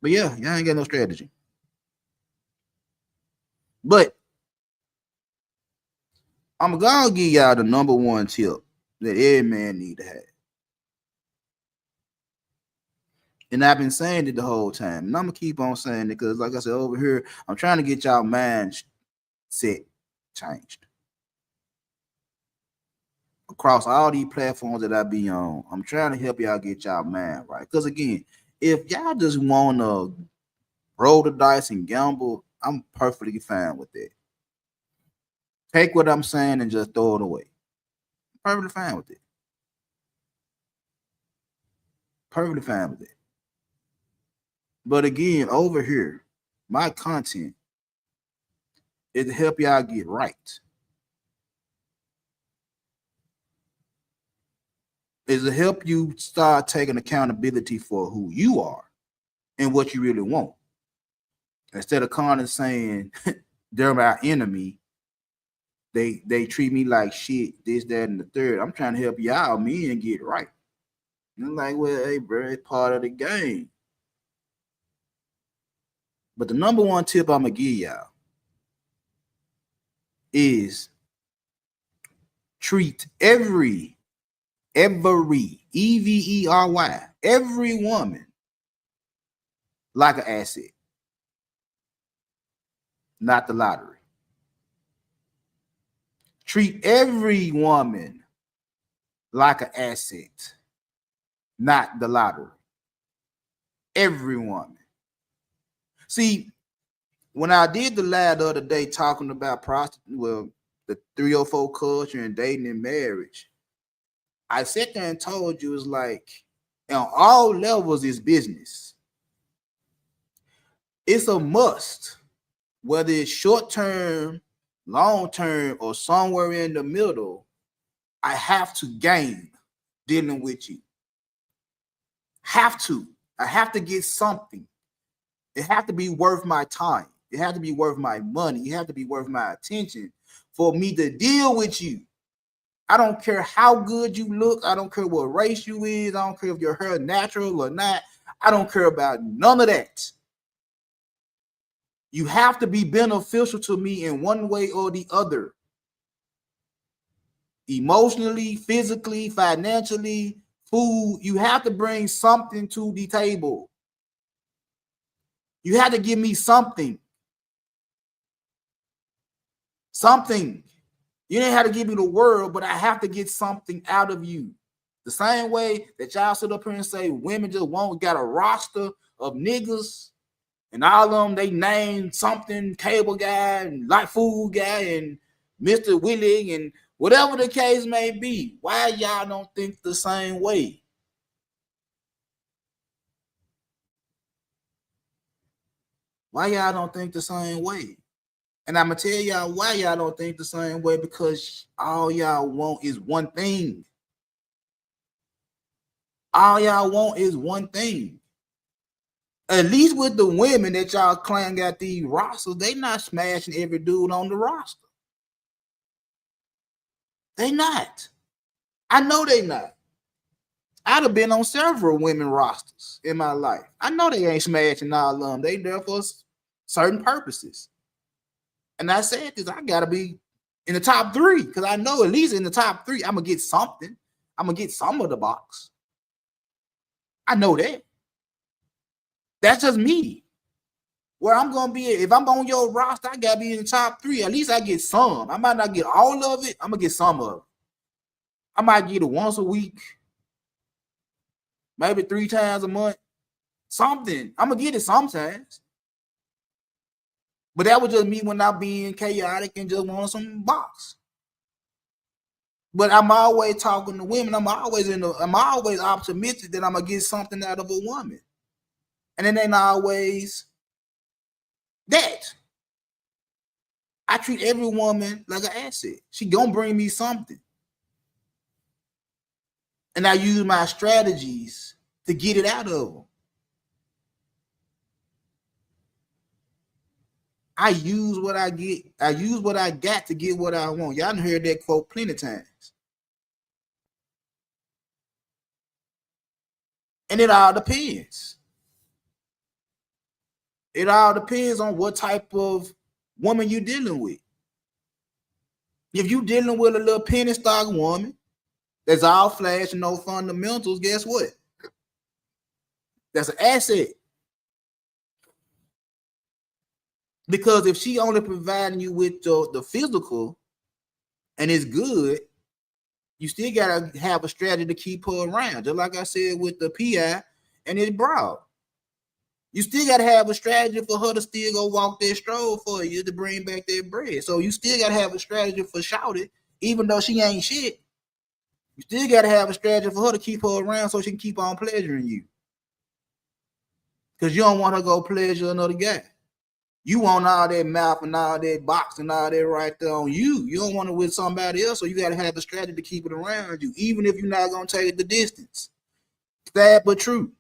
But yeah, y'all ain't got no strategy. But I'm gonna give y'all the number one tip that every man need to have. And I've been saying it the whole time. And I'm gonna keep on saying it because, like I said, over here, I'm trying to get y'all mind set changed. across all these platforms that I be on. I'm trying to help y'all get y'all mind right. Because again, if y'all just want to roll the dice and gamble, I'm perfectly fine with that. Take what I'm saying and just throw it away. Perfectly fine with it. Perfectly fine with it. But again, over here, my content is to help y'all get right. Is to help you start taking accountability for who you are and what you really want. Instead of kind of saying they're my enemy, they treat me like shit, this, that, and the third. I'm trying to help y'all, me, and get right. And I'm like, well, hey, bro, it's part of the game. But the number one tip I'm gonna give y'all is treat every EVERY, every woman like an asset, not the lottery. Treat every woman like an asset, not the lottery. Every woman. See, when I did the live the other day talking about the 304 culture and dating and marriage, I sat there and told you it's like on all levels is business. It's a must, whether it's short term, long term, or somewhere in the middle. I have to gain dealing with you. I have to get something. It have to be worth my time. It have to be worth my money. It have to be worth my attention for me to deal with you. I don't care how good you look. I don't care what race you is. I don't care if your hair natural or not. I don't care about none of that. You have to be beneficial to me in one way or the other. Emotionally, physically, financially, food. You have to bring something to the table. You have to give me something. Something. You didn't have to give me the world, but I have to get something out of you. The same way that y'all sit up here and say women just got a roster of niggas and all of them, they name something, cable guy and like food guy and Mr. Willie and whatever the case may be. Why y'all don't think the same way? Why y'all don't think the same way? And I'm going to tell y'all why y'all don't think the same way, because all y'all want is one thing. All y'all want is one thing. At least with the women that y'all claim got these rosters, they not smashing every dude on the roster. They not. I know they not. I'd have been on several women rosters in my life. I know they ain't smashing all of them. They there for certain purposes. And I said this, I gotta be in the top 3, because I know at least in the top 3, I'm gonna get something. I'm gonna get some of the box. I know that. That's just me. Where I'm gonna be, if I'm on your roster, I gotta be in the top 3. At least I get some. I might not get all of it. I'm gonna get some of it. I might get it once a week, maybe 3 times a month. Something. I'm gonna get it sometimes. But that was just me when I'm being chaotic and just wanting some box. But I'm always talking to women. I'm always optimistic that I'm gonna get something out of a woman. And it ain't always that. I treat every woman like an asset. She gonna bring me something. And I use my strategies to get it out of them. I use what I get. I use what I got to get what I want. Y'all done heard that quote plenty of times. And it all depends. It all depends on what type of woman you're dealing with. If you're dealing with a little penny stock woman that's all flash and no fundamentals, guess what? That's an asset. Because if she only providing you with the physical and it's good, You still gotta have a strategy to keep her around. Just like I said with the PI and his broad. You still gotta have a strategy for her to still go walk that stroll for you to bring back that bread. So you still gotta have a strategy for Shouty, even though she ain't shit. You still gotta have a strategy for her to keep her around so she can keep on pleasuring you. Because you don't want her to go pleasure another guy. You want all that mouth and all that box and all that right there on you. You don't want it with somebody else, so you got to have a strategy to keep it around you, even if you're not going to take it the distance. Sad but true.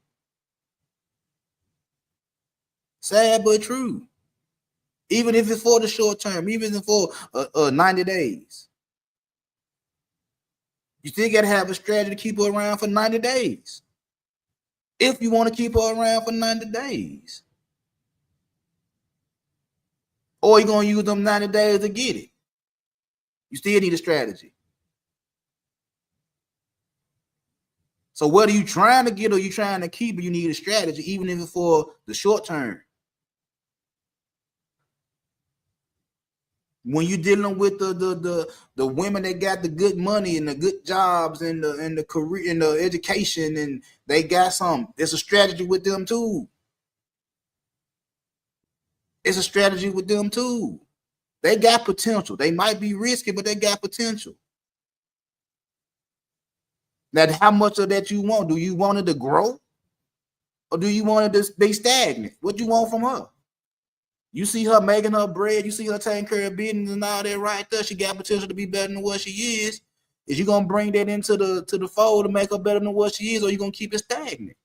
Sad but true. Even if it's for the short term, even if it's for 90 days. You still got to have a strategy to keep her around for 90 days. If you want to keep her around for 90 days. Or you're going to use them 90 days to get it. You still need a strategy. So whether you're trying to get or you're trying to keep it, you need a strategy, even if it's for the short term. When you're dealing with the women that got the good money and the good jobs and the career and the education and they got some, it's a strategy with them too. It's a strategy with them too. They got potential. They might be risky, but they got potential. Now, how much of that you want? Do you want it to grow? Or do you want it to be stagnant? What you want from her? You see her making her bread. You see her taking care of business and all that right there. She got potential to be better than what she is. Is you going to bring that into the fold to make her better than what she is, or you going to keep it stagnant?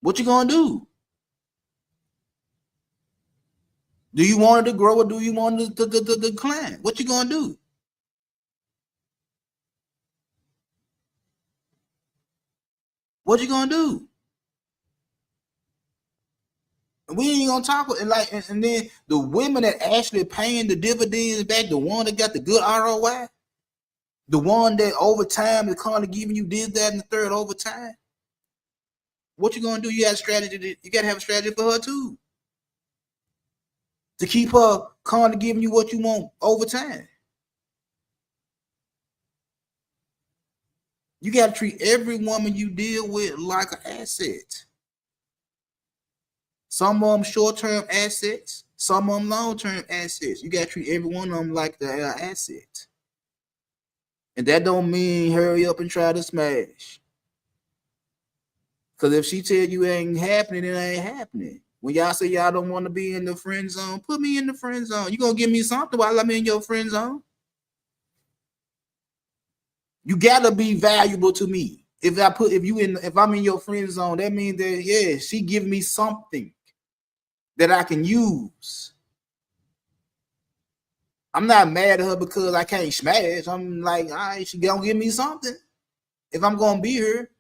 What you going to do? Do you want it to grow or do you want it to decline? What you going to do? What you going to do? We ain't gonna talk with it and then the women that actually paying the dividends back, the one that got the good ROI, the one that over time is kind of giving you this, that, and the third over time. What you gonna do? You got a strategy. You gotta have a strategy for her too, to keep her kind of giving you what you want over time. You gotta treat every woman you deal with like an asset. Some of them short-term assets, some of them long-term assets. You got to treat every one of them like the asset. And that don't mean hurry up and try to smash. Because if she tell you it ain't happening, it ain't happening. When y'all say y'all don't want to be in the friend zone, put me in the friend zone. You going to give me something while I'm in your friend zone? You got to be valuable to me. If I'm in your friend zone, that means that, yeah, she give me something that I can use. I'm not mad at her because I can't smash. I'm like, all right, she gonna give me something. If I'm gonna be here,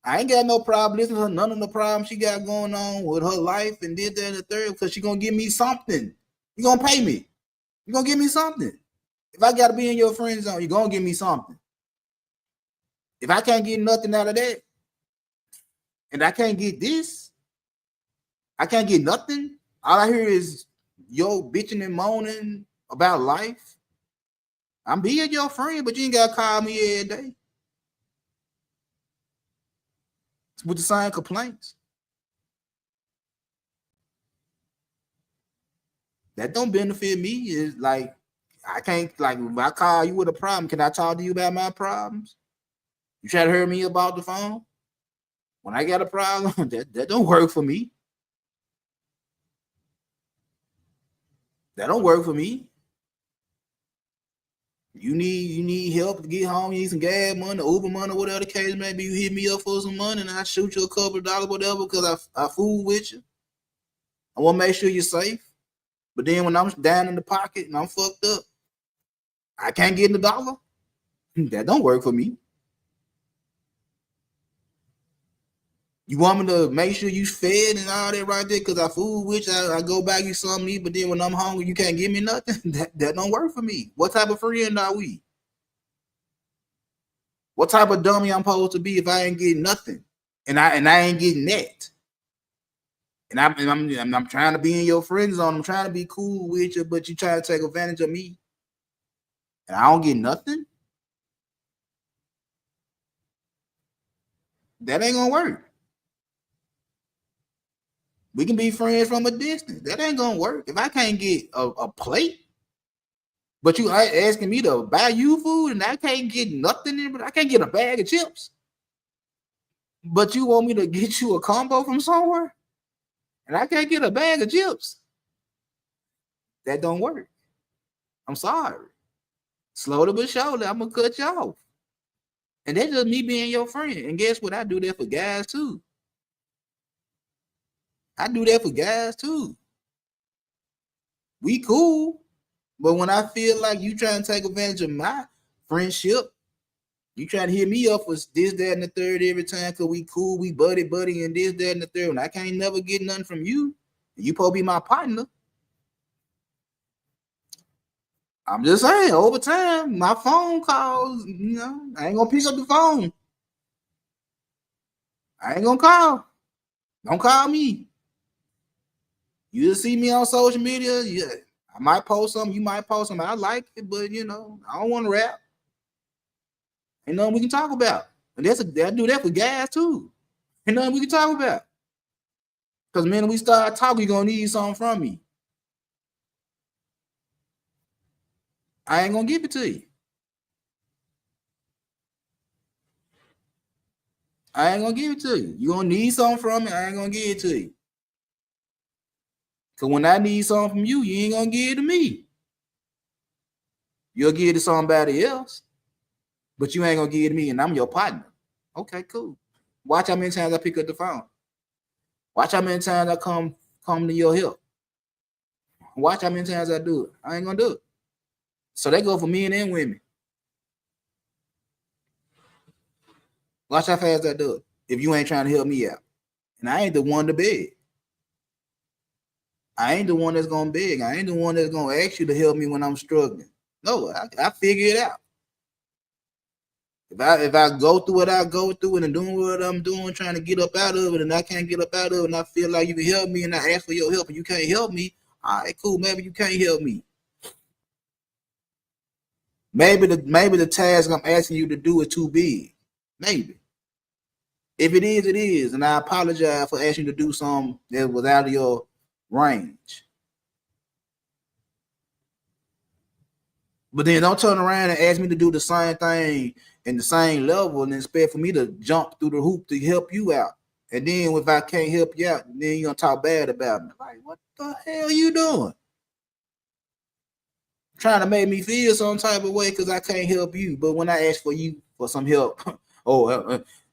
I ain't got no problem listening to her, none of the problems she got going on with her life and did that and the third, because she gonna give me something. You gonna pay me. You gonna give me something. If I gotta be in your friend zone, you gonna give me something. If I can't get nothing out of that, and I can't get this, I can't get nothing. All I hear is yo bitching and moaning about life. I'm being your friend, but you ain't gotta call me every day with the same complaints. That don't benefit me. Is like I can't, like, if I call you with a problem, can I talk to you about my problems? You try to hear me about the phone when I got a problem. That don't work for me. That don't work for me. You need help to get home. You need some gas money, Uber money, whatever the case may be. You hit me up for some money, and I shoot you a couple of dollars, whatever, because I fool with you. I want to make sure you're safe. But then when I'm down in the pocket and I'm fucked up, I can't get in the dollar. That don't work for me. You want me to make sure you fed and all that right there because I fool with you. I go back you something to eat, but then when I'm hungry, you can't give me nothing. That don't work for me. What type of friend are we? What type of dummy I'm supposed to be if I ain't getting nothing, and I ain't getting that? And I'm trying to be in your friend zone. I'm trying to be cool with you, but you trying to take advantage of me. and I don't get nothing, that ain't gonna work. We can be friends from a distance. That ain't gonna work. If I can't get a plate, but you asking me to buy you food and I can't get nothing in it, I can't get a bag of chips. But you want me to get you a combo from somewhere and I can't get a bag of chips. That don't work. I'm sorry. Slowly but surely, I'm gonna cut you off. And that's just me being your friend. And guess what? I do that for guys too. I do that for guys too. We cool. But when I feel like you trying to take advantage of my friendship, you trying to hit me up for this, that, and the third every time because we cool, we buddy, and this, that, and the third. And I can't never get nothing from you. You supposed to be my partner. I'm just saying, over time, my phone calls, I ain't gonna pick up the phone. I ain't gonna call. Don't call me. You just see me on social media. Yeah, I might post something. You might post something. I like it, but I don't want to rap. Ain't nothing we can talk about. And I do that for guys too. Ain't nothing we can talk about. Because man, when we start talking, you're gonna need something from me. I ain't gonna give it to you. I ain't gonna give it to you. You're gonna need something from me. I ain't gonna give it to you. Because when I need something from you, you ain't gonna give it to me. You'll give it to somebody else, but you ain't gonna give it to me, and I'm your partner. Okay, cool. Watch how many times I pick up the phone. Watch how many times I come to your help. Watch how many times I do it. I ain't gonna do it. So they go for men and women. Watch how fast I do it. If you ain't trying to help me out. And I ain't the one to beg. I ain't the one that's gonna beg. I ain't the one that's gonna ask you to help me when I'm struggling. No, I figure it out. If I go through what I go through and doing what I'm doing, trying to get up out of it, and I can't get up out of it, and I feel like you can help me, and I ask for your help, and you can't help me, all right, cool. Maybe you can't help me. Maybe the task I'm asking you to do is too big. Maybe. If it is, it is, and I apologize for asking you to do something that was out of your range. But then don't turn around and ask me to do the same thing in the same level and expect for me to jump through the hoop to help you out. And then if I can't help you out, then you're gonna talk bad about me. Like, what the hell are you doing? Trying to make me feel some type of way because I can't help you. But when I ask for you for some help,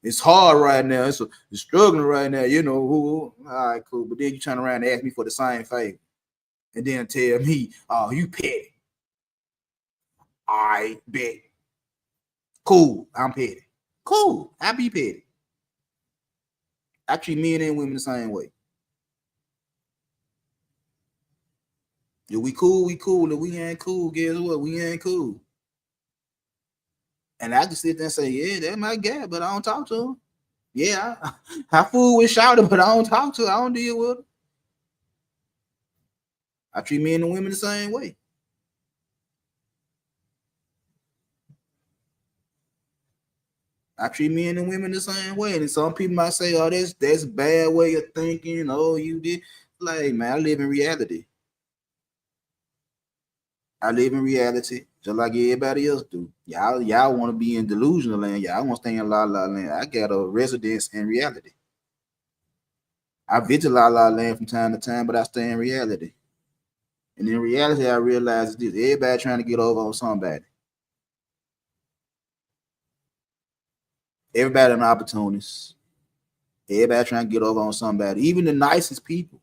it's hard right now. It's struggling right now. All right, cool. But then you turn around and ask me for the same favor. And then tell me, oh, you petty. I bet. Cool, I'm petty. Cool, I be petty. I treat men and women the same way. If we cool, we cool. If we ain't cool, guess what? We ain't cool. And I can sit there and say, yeah, that's my guy, but I don't talk to him. Yeah, I fool with Shouter, but I don't talk to her. I don't deal with her. I treat men and women the same way. I treat men and women the same way. And some people might say, oh, that's a bad way of thinking. Oh, you did. Like, man, I live in reality. I live in reality just like everybody else do. Y'all want to be in delusional land. Y'all want to stay in la la land. I got a residence in reality. I visit la la land from time to time, but I stay in reality. And in reality, I realize this: everybody trying to get over on somebody. Everybody an opportunist. Everybody trying to get over on somebody. Even the nicest people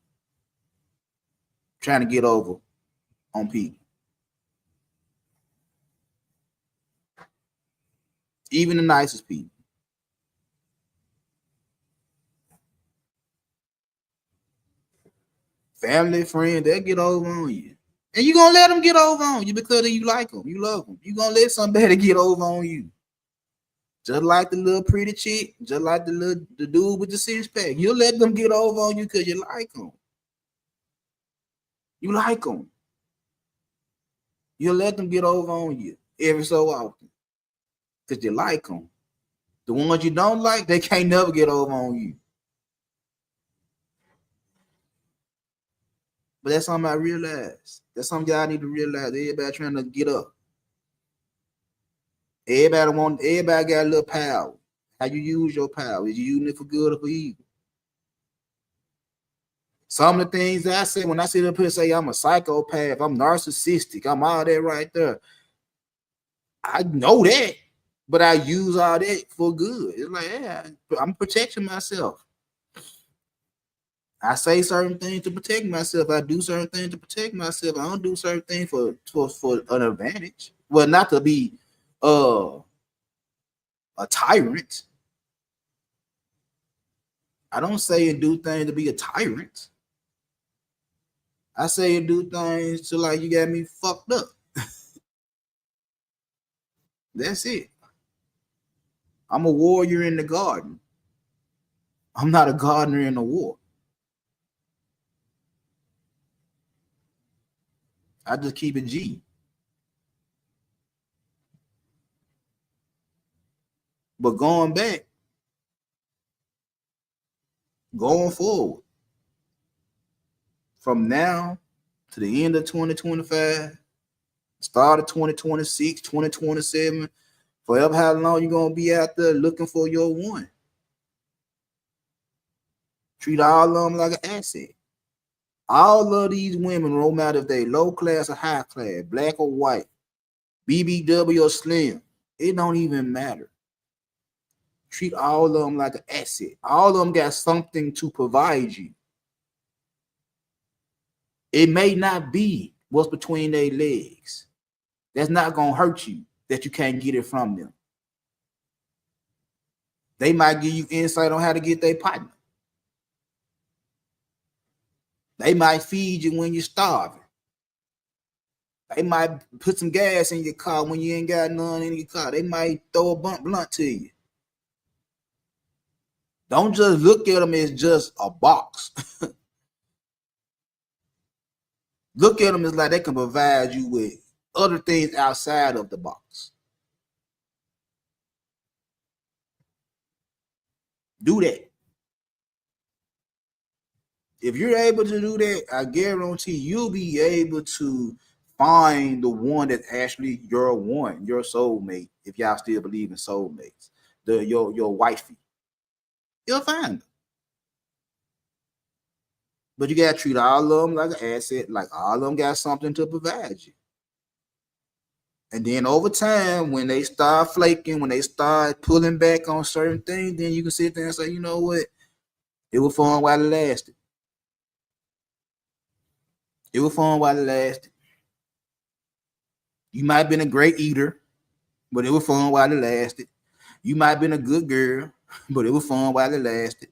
trying to get over on people. Even the nicest people. Family, friends, they'll get over on you. And you're going to let them get over on you because you like them. You love them. You're going to let somebody get over on you. Just like the little pretty chick, just like the dude with the six-pack. You'll let them get over on you because you like them. You like them. You'll let them get over on you. every so often because you like them. The ones you don't like, they can't never get over on you. But that's something I realized. That's something y'all need to realize. Everybody trying to get up. Everybody got a little power. How you use your power? Is you using it for good or for evil? Some of the things that I say when I sit up here and say I'm a psychopath, I'm narcissistic, I'm all that right there. I know that, but I use all that for good. It's like, yeah, I'm protecting myself. I say certain things to protect myself. I do certain things to protect myself. I don't do certain things for an advantage. Well, not to be a tyrant. I don't say and do things to be a tyrant. I say and do things to like you got me fucked up. That's it. I'm a warrior in the garden. I'm not a gardener in a war. I just keep it G. But going forward, from now to the end of 2025, start of 2026, 2027, forever how long you gonna be out there looking for your one. Treat all of them like an asset. All of these women, no matter if they low class or high class, black or white, BBW or slim, it don't even matter. Treat all of them like an asset. All of them got something to provide you. It may not be what's between their legs. That's not going to hurt you that you can't get it from them. They might give you insight on how to get their partner. They might feed you when you're starving. They might put some gas in your car when you ain't got none in your car. They might throw a blunt to you. Don't just look at them as just a box. Look at them as like they can provide you with other things outside of the box. Do that. If you're able to do that, I guarantee you'll be able to find the one that's actually your one, your soulmate. If y'all still believe in soulmates, your wifey, you'll find them. But you gotta treat all of them like an asset, like all of them got something to provide you. And then over time, when they start flaking, when they start pulling back on certain things, then you can sit there and say, you know what? It was fun while it lasted. It was fun while it lasted. You might have been a great eater, but it was fun while it lasted. You might have been a good girl, but it was fun while it lasted.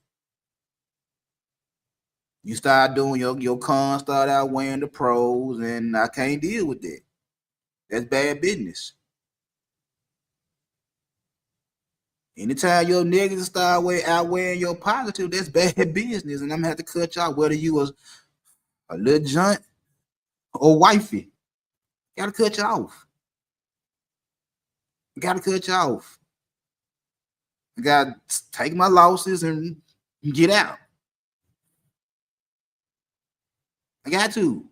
You start doing your cons, start out weighing the pros, and I can't deal with that. That's bad business. Anytime your negatives start outweighing your positive, that's bad business, and I'm gonna have to cut you out. Whether you was a little junt or wifey, gotta cut you off. Gotta cut you off. I gotta take my losses and get out. I got to.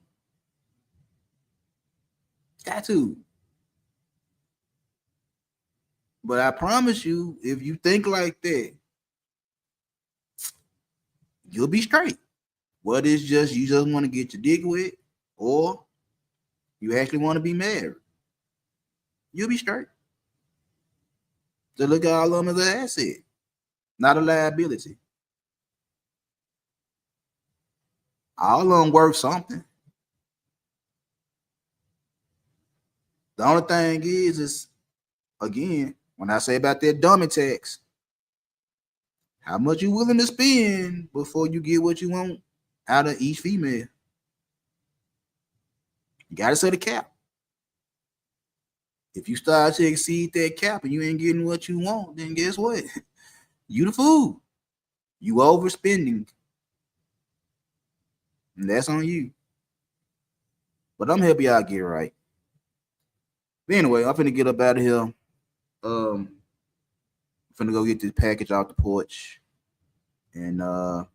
Got to. But I promise you, if you think like that, you'll be straight. What is just you just want to get your dick wet, or you actually want to be married, you'll be straight. So look at all of them as an asset, not a liability. All of them worth something. The only thing is again, when I say about that dummy tax, how much you willing to spend before you get what you want out of each female? You gotta set a cap. If you start to exceed that cap and you ain't getting what you want, then guess what? You the fool. You overspending. And that's on you. But I'm helping y'all get right. But anyway, I'm finna get up out of here. Finna go get this package off the porch. And I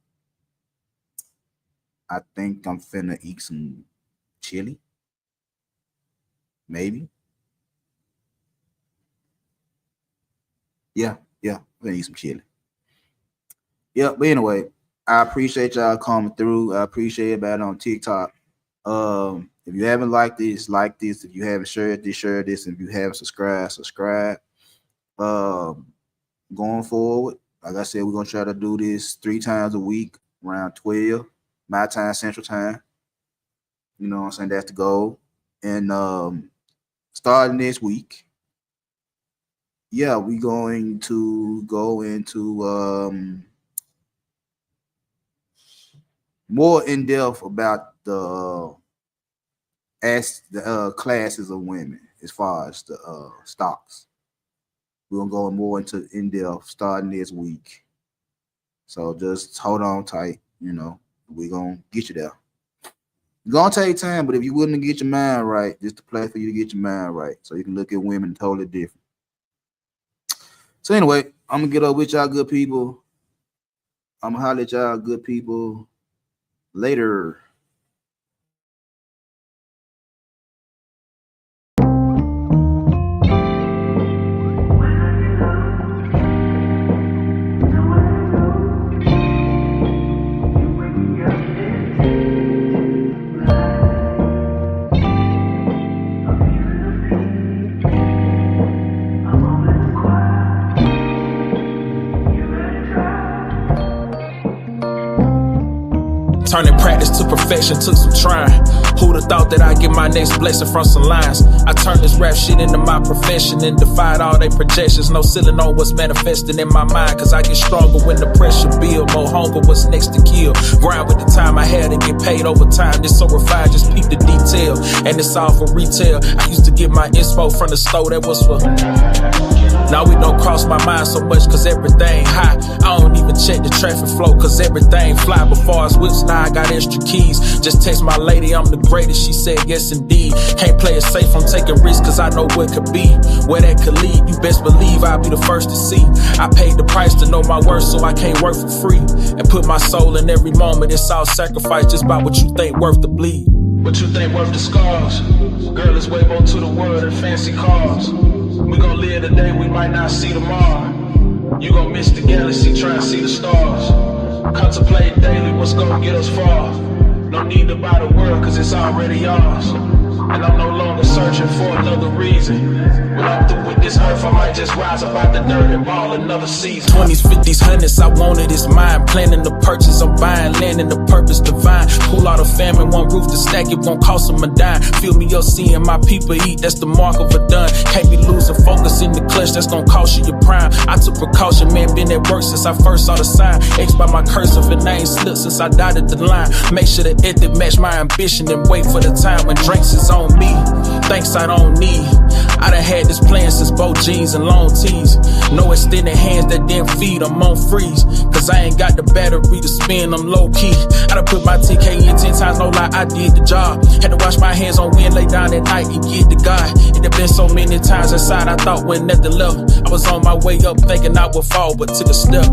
think I'm finna eat some chili. Maybe. Yeah, I'm gonna eat some chili. Yeah, but anyway, I appreciate y'all coming through. I appreciate everybody on TikTok. If you haven't liked this, like this. If you haven't shared this, share this. If you haven't subscribed, subscribe. Going forward, like I said, we're gonna try to do this 3 times a week around 12 my time, Central Time. You know what I'm saying? That's the goal. And starting this week, we're going to go into more in depth about the classes of women as far as the stocks. We're gonna go more into in depth starting this week. So just hold on tight. You know, we're gonna get you there. It's gonna take time, but if you're willing to get your mind right, just to play for you to get your mind right, so you can look at women totally different. So anyway, I'm gonna get up with y'all good people. I'm gonna holler at y'all good people later. Turning practice to perfection took some trying. Who'd have thought that I'd get my next blessing from some lines? I turned this rap shit into my profession and defied all they projections. No ceiling on what's manifesting in my mind, cause I get stronger when the pressure build. More hunger, what's next to kill. Grind with the time I had and get paid over time. This so refined, just peep the detail. And it's all for retail. I used to get my inspo from the store that was for... Now we don't cross my mind so much cause everything hot. I don't even check the traffic flow cause everything fly. Before us whips, now I got extra keys. Just text my lady, I'm the greatest. She said yes indeed. Can't play it safe, I'm taking risks cause I know what could be. Where that could lead, you best believe I'll be the first to see. I paid the price to know my worth, so I can't work for free. And put my soul in every moment, it's all sacrifice. Just by what you think worth the bleed. What you think worth the scars? Girl, it's way more to the world than fancy cars. We gon' live today, we might not see tomorrow. You gon' miss the galaxy, try and see the stars. Contemplate daily what's gon' get us far. No need to buy the world, cause it's already ours. And I'm no longer searching for another reason. When I'm through with this earth, I might just rise up out the dirt and ball another season. 20s, 50s, 100s, I wanted it's mine. Planning the purchase, I'm buying land in the purpose divine. Pull all the family, one roof to stack, it won't cost them a dime. Fill me up seeing my people eat, that's the mark of a done. Can't be losing focus in the clutch, that's gonna cost you your prime. I took precaution, man, been at work since I first saw the sign. X by my cursive and name slipped since I dotted the line. Make sure the ethic match my ambition and wait for the time when drinks is on me. Thanks I don't need. I done had this plan since both jeans and long tees. No extended hands that didn't feed, I'm on freeze. Cause I ain't got the battery to spin, I'm low key. I done put my TK in 10 times, no lie, I did the job. Had to wash my hands on wind, lay down at night and get to God. It had been so many times inside, I thought when nothing left. I was on my way up thinking I would fall, but took a step.